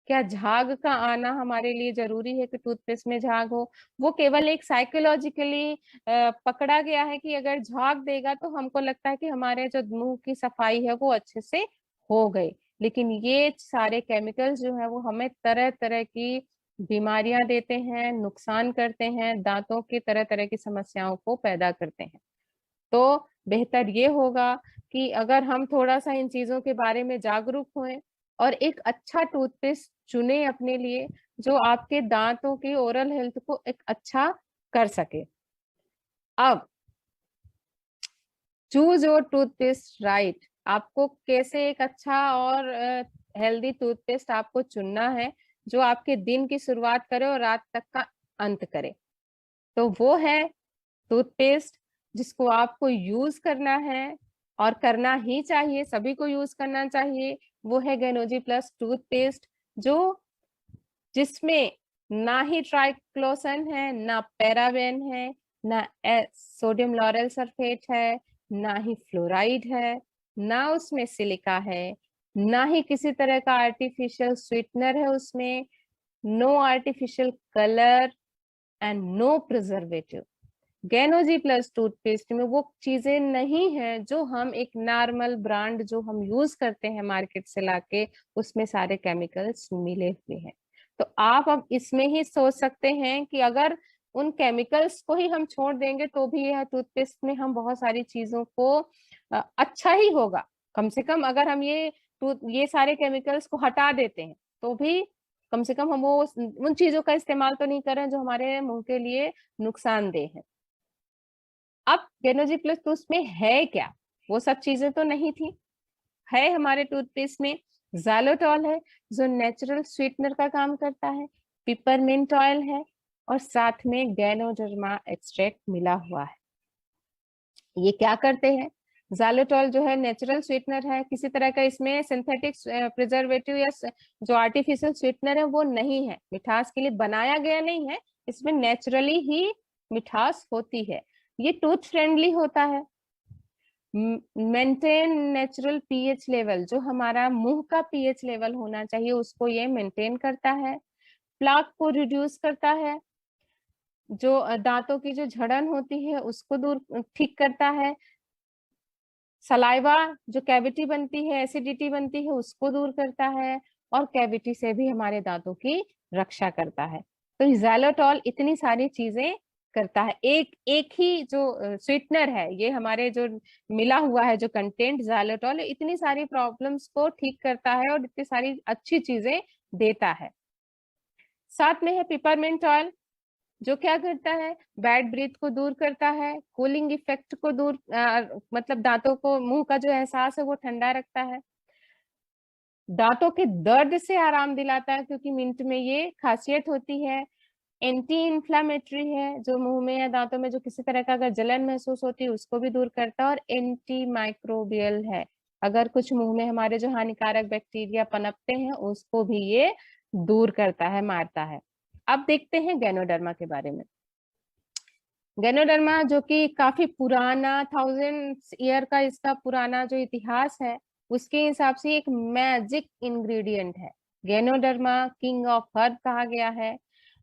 क्या झाग का आना हमारे लिए जरूरी है कि टूथपेस्ट में झाग हो? वो केवल एक साइकोलॉजिकली पकड़ा गया है कि अगर झाग देगा तो हमको लगता है कि हमारे जो मुंह की सफाई है वो अच्छे से हो गई। लेकिन ये सारे केमिकल्स जो है वो हमें तरह तरह की बीमारियां देते हैं, नुकसान करते हैं, दांतों की तरह तरह की समस्याओं को पैदा करते हैं। तो बेहतर ये होगा कि अगर हम थोड़ा सा इन चीजों के बारे में जागरूक हों और एक अच्छा टूथपेस्ट चुने अपने लिए, जो आपके दांतों की ओरल हेल्थ को एक अच्छा कर सके। अब चूज योर टूथपेस्ट राइट। आपको कैसे एक अच्छा और हेल्दी टूथपेस्ट आपको चुनना है जो आपके दिन की शुरुआत करे और रात तक का अंत करे। तो वो है टूथपेस्ट जिसको आपको यूज करना है और करना ही चाहिए, सभी को यूज करना चाहिए। वो है गेनोजी प्लस टूथपेस्ट, जो जिसमें ना ही ट्राइक्लोसन है, ना पैराबेन है, ना सोडियम लॉरेल सल्फेट है, ना ही फ्लोराइड है, ना उसमें सिलिका है, ना ही किसी तरह का आर्टिफिशियल स्वीटनर है उसमें, no artificial colour and no preservative. गेनोजी प्लस टूथपेस्ट में वो चीजें नहीं है जो हम एक नॉर्मल ब्रांड जो हम यूज करते हैं मार्केट से लाके, उसमें सारे केमिकल्स मिले हुए हैं। तो आप अब इसमें ही सोच सकते हैं कि अगर उन केमिकल्स को ही हम छोड़ देंगे तो भी यह टूथपेस्ट में हम बहुत सारी चीजों को अच्छा ही होगा। कम से कम अगर हम ये सारे केमिकल्स को हटा देते हैं तो भी कम से कम हम वो उन चीजों का इस्तेमाल तो नहीं कर रहे हैं जो हमारे मुंह के लिए नुकसानदेह है। अब गेनोजी प्लस तो उसमें है क्या? वो सब चीजें तो नहीं थी। है हमारे टूथपेस्ट में ज़ाइलोटॉल है जो नेचुरल स्वीटनर का काम करता है, पिपरमिंट ऑयल है और साथ में गैनोडर्मा एक्सट्रैक्ट मिला हुआ है। ये क्या करते हैं? ज़ाइलोटॉल जो है नेचुरल स्वीटनर है, किसी तरह का इसमें सिंथेटिक प्रिजर्वेटिव या जो आर्टिफिशियल स्वीटनर है वो नहीं है, मिठास के लिए बनाया गया नहीं है, इसमें नेचुरली ही मिठास होती है। ये टूथ फ्रेंडली होता है। मेंटेन नेचुरल पीएच लेवल, जो हमारा मुंह का पीएच लेवल होना चाहिए उसको ये मेंटेन करता है। प्लाक को रिड्यूस करता है, जो दांतों की जो झड़न होती है उसको दूर ठीक करता है। सलाइवा जो कैविटी बनती है, एसिडिटी बनती है, उसको दूर करता है और कैविटी से भी हमारे दांतों की रक्षा करता है। तो ज़ाइलोटॉल इतनी सारी चीजें करता है। एक एक ही जो स्वीटनर है, ये हमारे जो मिला हुआ है जो कंटेंट ज़ाइलोटॉल, इतनी सारी प्रॉब्लम्स को ठीक करता है और इतनी सारी अच्छी चीजें देता है। साथ में है पिपरमिंट ऑयल, जो क्या करता है? बैड ब्रीथ को दूर करता है, कूलिंग इफेक्ट को दूर मतलब दांतों को, मुंह का जो एहसास है वो ठंडा रखता है। दांतों के दर्द से आराम दिलाता है क्योंकि मिंट में ये खासियत होती है। एंटी इन्फ्लामेटरी है, जो मुंह में या दांतों में जो किसी तरह का अगर जलन महसूस होती है उसको भी दूर करता है। और एंटी माइक्रोबियल है, अगर कुछ मुंह में हमारे जो हानिकारक बैक्टीरिया पनपते हैं उसको भी ये दूर करता है, मारता है। अब देखते हैं गैनोडर्मा के बारे में। गैनोडर्मा जो कि काफी पुराना 1000 ईयर का इसका पुराना जो इतिहास है, उसके हिसाब से एक मैजिक इंग्रेडिएंट है। गैनोडर्मा किंग ऑफ हर्ब कहा गया है,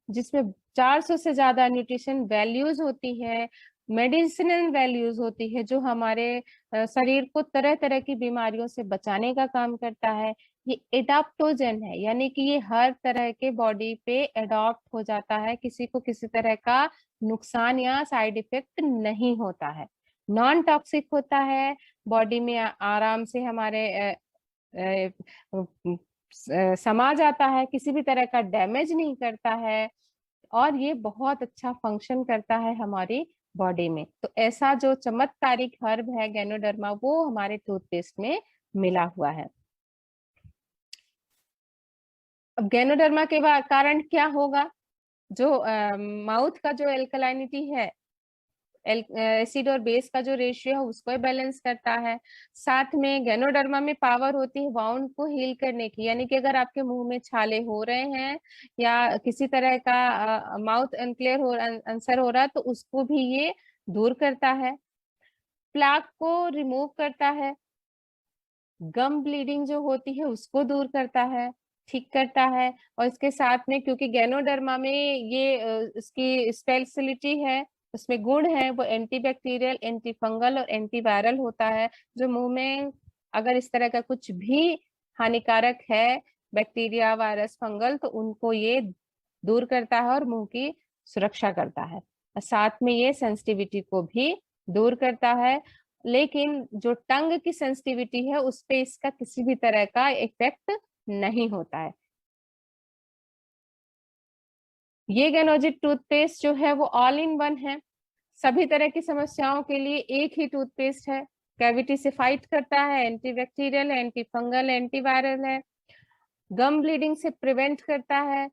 जिसमें 400 से ज्यादा न्यूट्रिशन वैल्यूज होती है, मेडिसिनल वैल्यूज होती है, जो हमारे शरीर को तरह तरह की बीमारियों से बचाने का काम करता है। ये एडाप्टोजन है, यानी कि ये हर तरह के बॉडी पे एडॉप्ट हो जाता है, किसी को किसी तरह का नुकसान या साइड इफेक्ट नहीं होता है। नॉन टॉक्सिक होता है, बॉडी में आराम से हमारे समा जाता है, किसी भी तरह का डैमेज नहीं करता है और ये बहुत अच्छा फंक्शन करता है हमारी बॉडी में। तो ऐसा जो चमत्कारिक हर्ब है गैनोडर्मा, वो हमारे टूथपेस्ट में मिला हुआ है। अब गैनोडर्मा के कारण क्या होगा? जो माउथ का जो एल्कलाइनिटी है, एसिड और बेस का जो रेशियो है उसको बैलेंस करता है। साथ में गैनोडर्मा में पावर होती है वाउंड को हील करने की, यानी कि अगर आपके मुंह में छाले हो रहे हैं या किसी तरह का माउथ अनक्लियर हो अल्सर हो रहा है तो उसको भी ये दूर करता है। प्लाक को रिमूव करता है, गम ब्लीडिंग जो होती है उसको दूर करता है, ठीक करता है। और इसके साथ में क्योंकि गैनोडर्मा में ये इसकी स्पेशलिटी है, उसमें गुण है, वो एंटीबैक्टीरियल, एंटी फंगल और एंटी वायरल होता है, जो मुंह में अगर इस तरह का कुछ भी हानिकारक है, बैक्टीरिया, वायरस, फंगल, तो उनको ये दूर करता है और मुंह की सुरक्षा करता है। साथ में ये सेंसिटिविटी को भी दूर करता है। लेकिन जो टंग की सेंसिटिविटी है उस पे इसका किसी भी तरह का इफेक्ट नहीं होता है। ये गैनोजिट टूथपेस्ट जो है वो ऑल इन वन है, सभी तरह की समस्याओं के लिए एक ही टूथपेस्ट है। कैविटी से फाइट करता है, antibacterial, anti fungal, anti viral है, गम ब्लीडिंग से प्रिवेंट करता है,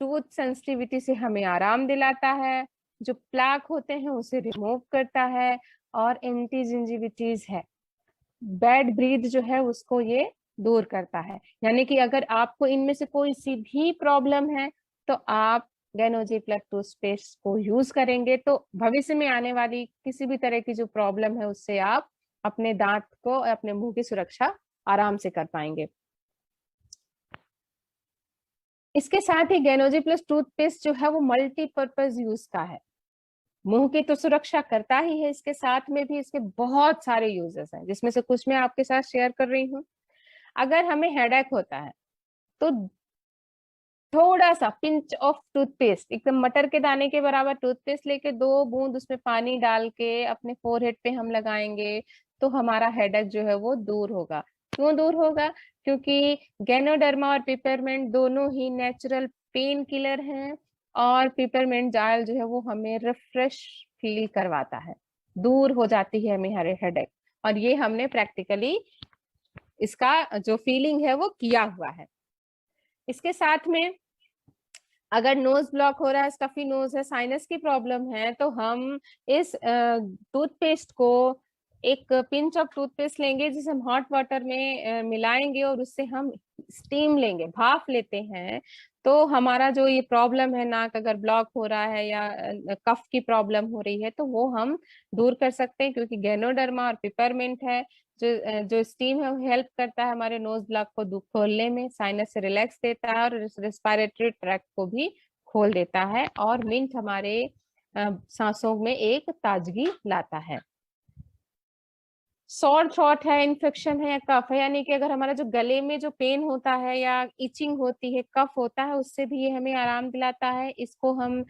टूथ सेंसिटिविटी से हमें आराम दिलाता है, जो प्लाक होते हैं उसे रिमूव करता है, और एंटी जिंजिविटीज है, बैड ब्रीथ जो है उसको ये दूर करता है। यानी कि अगर आपको इनमें से कोई सी भी प्रॉब्लम है तो आप गैनोजी प्लस टूथपेस्ट को यूज करेंगे तो भविष्य में आने वाली किसी भी तरह की जो प्रॉब्लम है उससे आप अपने दांत को, अपने मुंह की सुरक्षा आराम से कर पाएंगे। इसके साथ ही गैनोजी प्लस टूथपेस्ट जो है वो मल्टीपर्पज यूज का है। मुंह की तो सुरक्षा करता ही है, इसके साथ में भी इसके बहुत सारे यूजेस हैं, जिसमें से कुछ मैं आपके साथ शेयर कर रही हूँ। अगर हमें हेडेक होता है तो थोड़ा सा पिंच ऑफ टूथपेस्ट, एकदम मटर के दाने के बराबर टूथपेस्ट लेके 2 बूंद उसमें पानी डाल के अपने फोरहेड पे हम लगाएंगे तो हमारा हेडेक जो है वो दूर होगा। क्यों दूर होगा? क्योंकि गैनोडर्मा और पिपरमेंट दोनों ही नेचुरल पेन किलर हैं, और पिपरमेंट जायल जो है वो हमें रिफ्रेश फील करवाता है, दूर हो जाती है हमारे हेडेक। और ये हमने प्रैक्टिकली इसका जो फीलिंग है वो किया हुआ है। इसके साथ में अगर नोज ब्लॉक हो रहा है, स्टफी नोज है, साइनस की प्रॉब्लम है, तो हम इस टूथपेस्ट को, एक पिंच ऑफ टूथपेस्ट लेंगे जिसे हम हॉट वाटर में मिलाएंगे और उससे हम स्टीम लेंगे, भाप लेते हैं, तो हमारा जो ये प्रॉब्लम है, नाक अगर ब्लॉक हो रहा है या कफ की प्रॉब्लम हो रही है, तो वो हम दूर कर सकते हैं। क्योंकि गैनोडर्मा और पिपरमिंट है, जो स्टीम है वो हेल्प करता है हमारे नोज ब्लॉक को खोलने में, साइनस से रिलैक्स देता है और रेस्पिरेटरी ट्रैक्ट को भी खोल देता है, और मिंट हमारे सांसों में एक ताजगी लाता है। सॉर थ्रोट है, इन्फेक्शन है या कफ है, यानी कि अगर हमारा जो गले में जो पेन होता है या इचिंग होती है, कफ होता है, उससे भी ये हमें आराम दिलाता है। इसको हम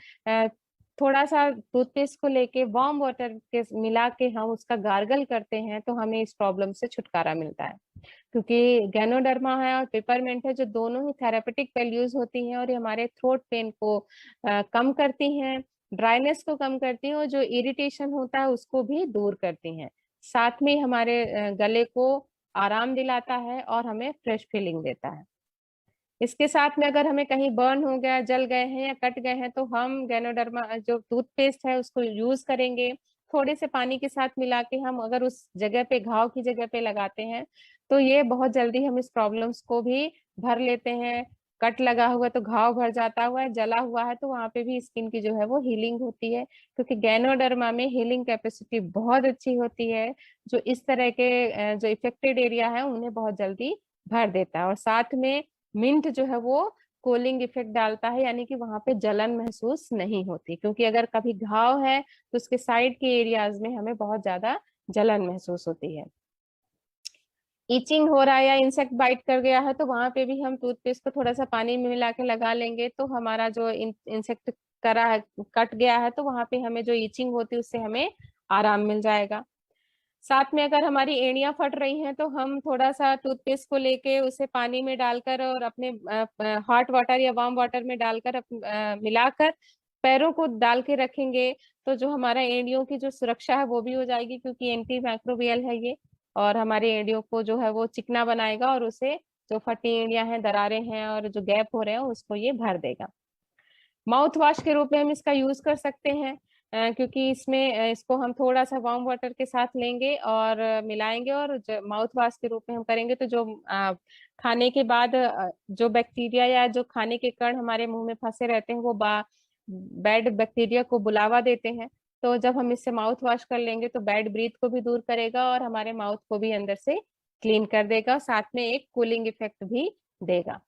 थोड़ा सा टूथपेस्ट को लेके वार्म वाटर के मिला के हम उसका गार्गल करते हैं तो हमें इस प्रॉब्लम से छुटकारा मिलता है। क्योंकि गैनोडर्मा है और पेपरमेंट है, जो दोनों ही थेरेपेटिक वैल्यूज होती हैं और ये हमारे थ्रोट पेन को कम करती हैं, ड्राइनेस को कम करती हैं, और जो इरिटेशन होता है उसको भी दूर करती हैं। साथ में हमारे गले को आराम दिलाता है और हमें फ्रेश फीलिंग देता है। इसके साथ में अगर हमें कहीं बर्न हो गया, जल गए हैं या कट गए हैं, तो हम गैनोडर्मा जो टूथपेस्ट है उसको यूज करेंगे, थोड़े से पानी के साथ मिला के हम अगर उस जगह पे, घाव की जगह पे लगाते हैं, तो ये बहुत जल्दी हम इस प्रॉब्लम्स को भी भर लेते हैं। कट लगा हुआ तो घाव भर जाता हुआ है, जला हुआ है तो वहां पे भी स्किन की जो है वो हीलिंग होती है, क्योंकि गैनोडर्मा में हीलिंग कैपेसिटी बहुत अच्छी होती है, जो इस तरह के जो इफेक्टेड एरिया है उन्हें बहुत जल्दी भर देता है। और साथ में मिंट जो है वो कूलिंग इफेक्ट डालता है, यानी कि वहां पे जलन महसूस नहीं होती, क्योंकि अगर कभी घाव है तो उसके साइड के एरियाज में हमें बहुत ज्यादा जलन महसूस होती है। इचिंग हो रहा है या इंसेक्ट बाइट कर गया है तो वहां पे भी हम टूथपेस्ट को थोड़ा सा पानी में मिला के लगा लेंगे, तो हमारा जो इंसेक्ट करा है, कट गया है, तो वहां पे हमें जो इचिंग होती है उससे हमें आराम मिल जाएगा। साथ में अगर हमारी एड़ियां फट रही हैं तो हम थोड़ा सा टूथपेस्ट को लेके उसे पानी में डालकर और अपने हॉट वाटर या वार्म वाटर में डालकर मिलाकर पैरों को डाल के रखेंगे, तो जो हमारा एड़ियों की जो सुरक्षा है वो भी हो जाएगी, क्योंकि एंटी माइक्रोबियल है ये, और हमारे एड़ियों को जो है वो चिकना बनाएगा और उसे जो फटी एड़ियां हैं, दरारें हैं और जो गैप हो रहे हैं उसको ये भर देगा। माउथ वॉश के रूप में हम इसका यूज कर सकते हैं, क्योंकि इसमें इसको हम थोड़ा सा वार्म वाटर के साथ लेंगे और मिलाएंगे और माउथ वॉश के रूप में हम करेंगे, तो जो खाने के बाद जो बैक्टीरिया या जो खाने के कण हमारे मुंह में फंसे रहते हैं वो बैड बैक्टीरिया को बुलावा देते हैं, तो जब हम इससे माउथ वॉश कर लेंगे तो बैड ब्रीथ को भी दूर करेगा और हमारे माउथ को भी अंदर से क्लीन कर देगा, साथ में एक कूलिंग इफेक्ट भी देगा।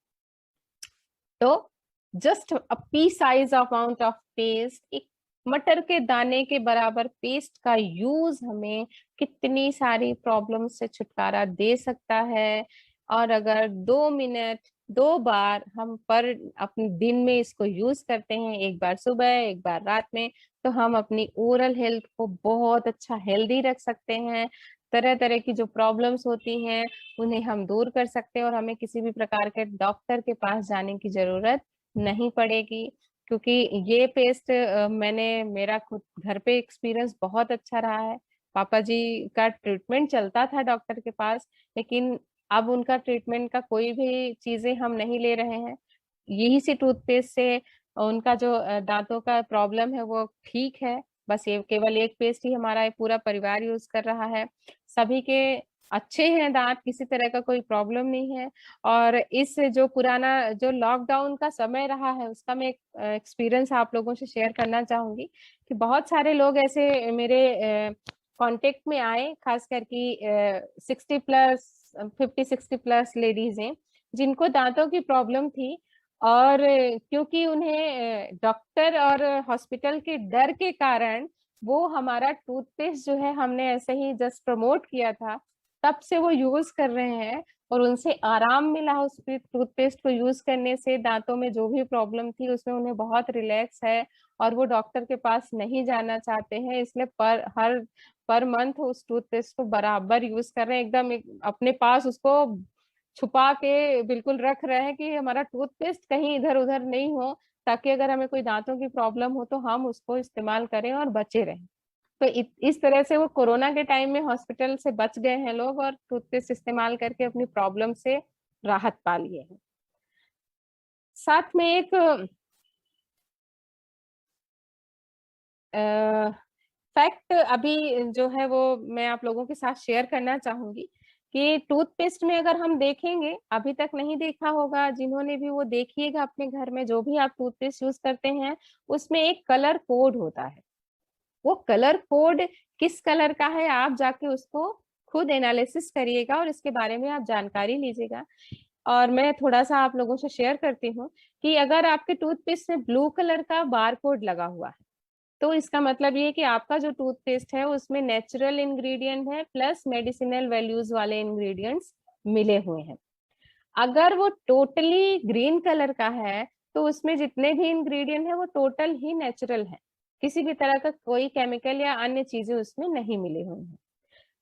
तो just a P size amount of paste, एक मटर के दाने के बराबर पेस्ट का यूज हमें कितनी सारी प्रॉब्लम से छुटकारा दे सकता है। और अगर 2 मिनट 2 बार हम पर अपने दिन में इसको यूज करते हैं, एक बार सुबह एक बार रात में, तो हम अपनी ओरल हेल्थ को बहुत अच्छा हेल्दी रख सकते हैं। तरह तरह की जो प्रॉब्लम्स होती हैं उन्हें हम दूर कर सकते हैं और हमें किसी भी प्रकार के डॉक्टर के पास जाने की जरूरत नहीं पड़ेगी। क्योंकि ये पेस्ट मैंने मेरा खुद घर पे एक्सपीरियंस बहुत अच्छा रहा है। पापा जी का ट्रीटमेंट चलता था डॉक्टर के पास, लेकिन अब उनका ट्रीटमेंट का कोई भी चीजें हम नहीं ले रहे हैं। यही सी टूथपेस्ट से उनका जो दांतों का प्रॉब्लम है वो ठीक है। बस ये केवल एक पेस्ट ही हमारा ये पूरा परिवार यूज कर रहा है। सभी के अच्छे हैं दांत, किसी तरह का कोई प्रॉब्लम नहीं है। और इस जो पुराना जो लॉकडाउन का समय रहा है उसका मैं एक एक्सपीरियंस आप लोगों से शेयर करना चाहूंगी कि बहुत सारे लोग ऐसे मेरे कांटेक्ट में आए, खास करके 60+, 50-60+ लेडीज हैं जिनको दांतों की प्रॉब्लम थी। और क्योंकि उन्हें डॉक्टर और हॉस्पिटल के डर के कारण वो हमारा टूथपेस्ट जो है हमने ऐसे ही जस्ट प्रमोट किया था, तब से वो यूज कर रहे हैं और उनसे आराम मिला उस टूथपेस्ट को यूज करने से। दांतों में जो भी प्रॉब्लम थी उसमें उन्हें बहुत रिलैक्स है और वो डॉक्टर के पास नहीं जाना चाहते हैं। इसलिए पर मंथ उस टूथपेस्ट को बराबर यूज कर रहे हैं, एकदम अपने पास उसको छुपा के बिल्कुल रख रहे हैं कि हमारा टूथपेस्ट कहीं इधर उधर नहीं हो, ताकि अगर हमें कोई दांतों की प्रॉब्लम हो तो हम उसको इस्तेमाल करें और बचे रहें। तो इस तरह से वो कोरोना के टाइम में हॉस्पिटल से बच गए हैं लोग और टूथपेस्ट इस्तेमाल करके अपनी प्रॉब्लम से राहत पा लिए हैं। साथ में एक फैक्ट अभी जो है वो मैं आप लोगों के साथ शेयर करना चाहूंगी कि टूथपेस्ट में अगर हम देखेंगे, अभी तक नहीं देखा होगा, जिन्होंने भी वो देखिएगा अपने घर में जो भी आप टूथपेस्ट यूज करते हैं उसमें एक कलर कोड होता है। वो कलर कोड किस कलर का है आप जाके उसको खुद एनालिसिस करिएगा और इसके बारे में आप जानकारी लीजिएगा। और मैं थोड़ा सा आप लोगों से शेयर करती हूँ कि अगर आपके टूथपेस्ट में ब्लू कलर का बार कोड लगा हुआ है तो इसका मतलब ये है कि आपका जो टूथपेस्ट है उसमें नेचुरल इंग्रेडिएंट है प्लस मेडिसिनल वैल्यूज वाले इंग्रेडिएंट्स मिले हुए हैं। अगर वो टोटली ग्रीन कलर का है तो उसमें जितने भी इंग्रेडिएंट है वो टोटल ही नेचुरल है, किसी भी तरह का कोई केमिकल या अन्य चीजें उसमें नहीं मिली हुई हैं।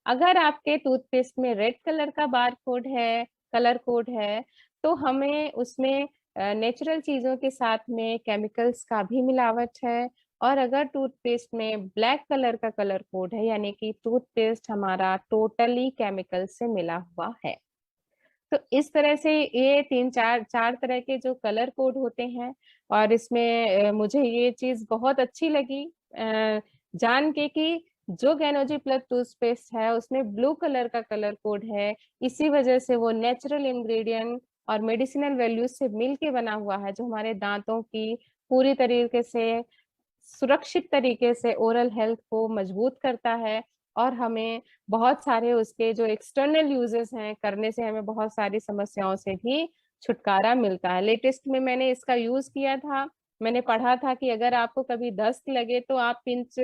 अगर आपके टूथपेस्ट में रेड कलर का बार कोड है, कलर कोड है, तो हमें उसमें नेचुरल चीजों के साथ में केमिकल्स का भी मिलावट है। और अगर टूथपेस्ट में ब्लैक कलर का कलर कोड है यानी कि टूथपेस्ट हमारा टोटली केमिकल से मिला हुआ है। तो इस तरह से ये तीन चार चार तरह के जो कलर कोड होते हैं। और इसमें मुझे ये चीज बहुत अच्छी लगी जान के कि जो गैनोजी प्लस टूथपेस्ट है उसमें ब्लू कलर का कलर कोड है, इसी वजह से वो नेचुरल इंग्रेडिएंट और मेडिसिनल वैल्यूज से मिल के बना हुआ है, जो हमारे दांतों की पूरी तरीके से सुरक्षित तरीके से ओरल हेल्थ को मजबूत करता है। और हमें बहुत सारे उसके जो एक्सटर्नल यूजेस हैं करने से हमें बहुत सारी समस्याओं से भी छुटकारा मिलता है। लेटेस्ट में मैंने इसका यूज किया था, मैंने पढ़ा था कि अगर आपको कभी दस्त लगे तो आप पिंच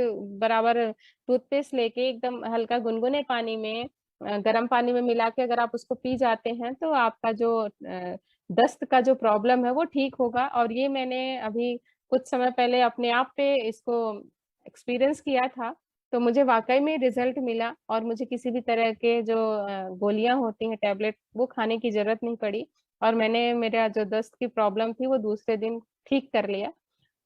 बराबर टूथपेस्ट लेके एकदम हल्का गुनगुने पानी में गर्म पानी में मिला के अगर आप उसको पी जाते हैं तो आपका जो दस्त का जो प्रॉब्लम है वो ठीक होगा। और ये मैंने अभी कुछ समय पहले अपने आप पे इसको एक्सपीरियंस किया था, तो मुझे वाकई में रिजल्ट मिला और मुझे किसी भी तरह के जो गोलियां होती हैं टैबलेट वो खाने की जरूरत नहीं पड़ी। और मैंने मेरा जो दस्त की प्रॉब्लम थी वो दूसरे दिन ठीक कर लिया।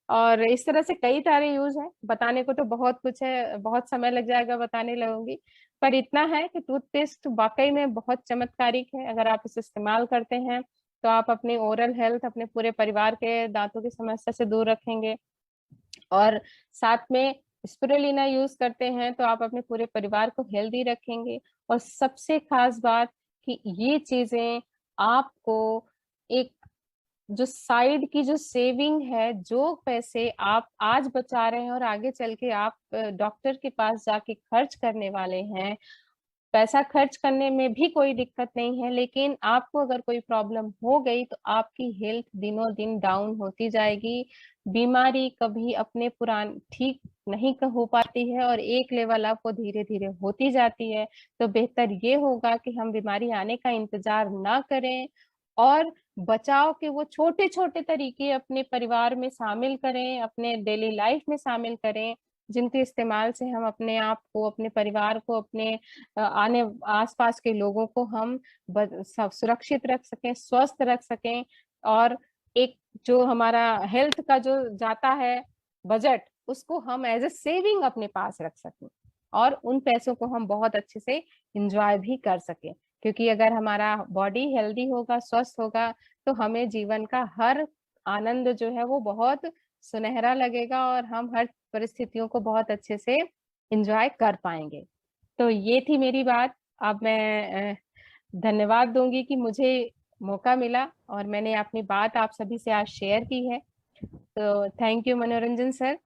और इस तरह से कई सारे यूज है, बताने को तो बहुत कुछ है, बहुत समय लग जाएगा बताने लगूंगी, पर इतना है कि टूथपेस्ट वाकई में बहुत चमत्कारिक है। अगर आप इसे इस्तेमाल करते हैं तो आप अपने ओरल हेल्थ, अपने पूरे परिवार के दांतों की समस्या से दूर रखेंगे। और साथ में स्पिरुलिना यूज करते हैं तो आप अपने पूरे परिवार को हेल्दी रखेंगे। और सबसे खास बात कि ये चीजें आपको एक जो साइड की जो सेविंग है, जो पैसे आप आज बचा रहे हैं और आगे चल के आप डॉक्टर के पास जाके खर्च करने वाले हैं, पैसा खर्च करने में भी कोई दिक्कत नहीं है, लेकिन आपको अगर कोई प्रॉब्लम हो गई तो आपकी हेल्थ दिनों दिन डाउन होती जाएगी। बीमारी कभी अपने पुरान ठीक नहीं हो पाती है और एक लेवल आपको धीरे धीरे होती जाती है। तो बेहतर ये होगा कि हम बीमारी आने का इंतजार ना करें और बचाव के वो छोटे छोटे तरीके अपने परिवार में शामिल करें, अपने डेली लाइफ में शामिल करें, जिनके इस्तेमाल से हम अपने आप को, अपने परिवार को, अपने आने आसपास के लोगों को हम सुरक्षित रख सकें, स्वस्थ रख सकें। और एक जो हमारा हेल्थ का जो जाता है बजट, उसको हम एज ए सेविंग अपने पास रख सकें और उन पैसों को हम बहुत अच्छे से एंजॉय भी कर सकें। क्योंकि अगर हमारा बॉडी हेल्दी होगा, स्वस्थ होगा, तो हमें जीवन का हर आनंद जो है वो बहुत सुनहरा लगेगा और हम हर परिस्थितियों को बहुत अच्छे से एंजॉय कर पाएंगे। तो ये थी मेरी बात। अब मैं धन्यवाद दूंगी कि मुझे मौका मिला और मैंने अपनी बात आप सभी से आज शेयर की है। तो थैंक यू मनोरंजन सर।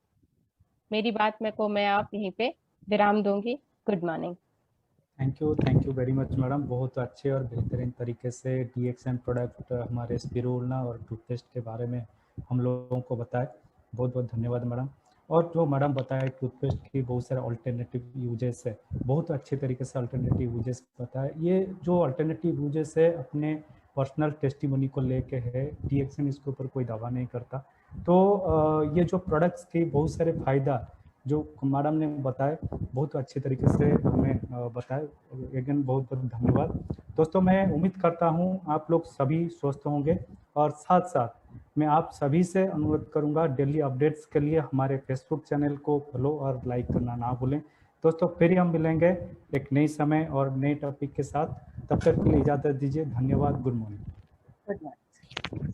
मेरी बात मैं आप यहीं पे विराम दूंगी। Good morning. Thank you very much madam. बहुत अच्छे और बेहतरीन तरीके से DXN प्रोडक्ट, हमारे स्पिरुलिना और टूथपेस्ट के बारे में हम लोगों को बताए। बहुत बहुत धन्यवाद मैडम। और जो मैडम बताए टूथपेस्ट की बहुत सारे अल्टरनेटिव यूजेस है, बहुत अच्छे तरीके से अल्टरनेटिव यूजेस बताए। ये जो अल्टरनेटिव यूजेस है अपने पर्सनल टेस्टिमोनी को लेके है, DXN इसके ऊपर कोई दावा नहीं करता। तो ये जो प्रोडक्ट्स की बहुत सारे फायदा जो मैडम ने बताए, बहुत अच्छे तरीके से हमें बताए। अगेन बहुत बहुत धन्यवाद। दोस्तों, मैं उम्मीद करता हूँ आप लोग सभी स्वस्थ होंगे और साथ साथ मैं आप सभी से अनुरोध करूँगा डेली अपडेट्स के लिए हमारे फेसबुक चैनल को फॉलो और लाइक करना ना भूलें। दोस्तों, फिर हम मिलेंगे एक नई समय और नए टॉपिक के साथ। तब तक के लिए इजाज़त दीजिए। धन्यवाद। Good morning. Good morning.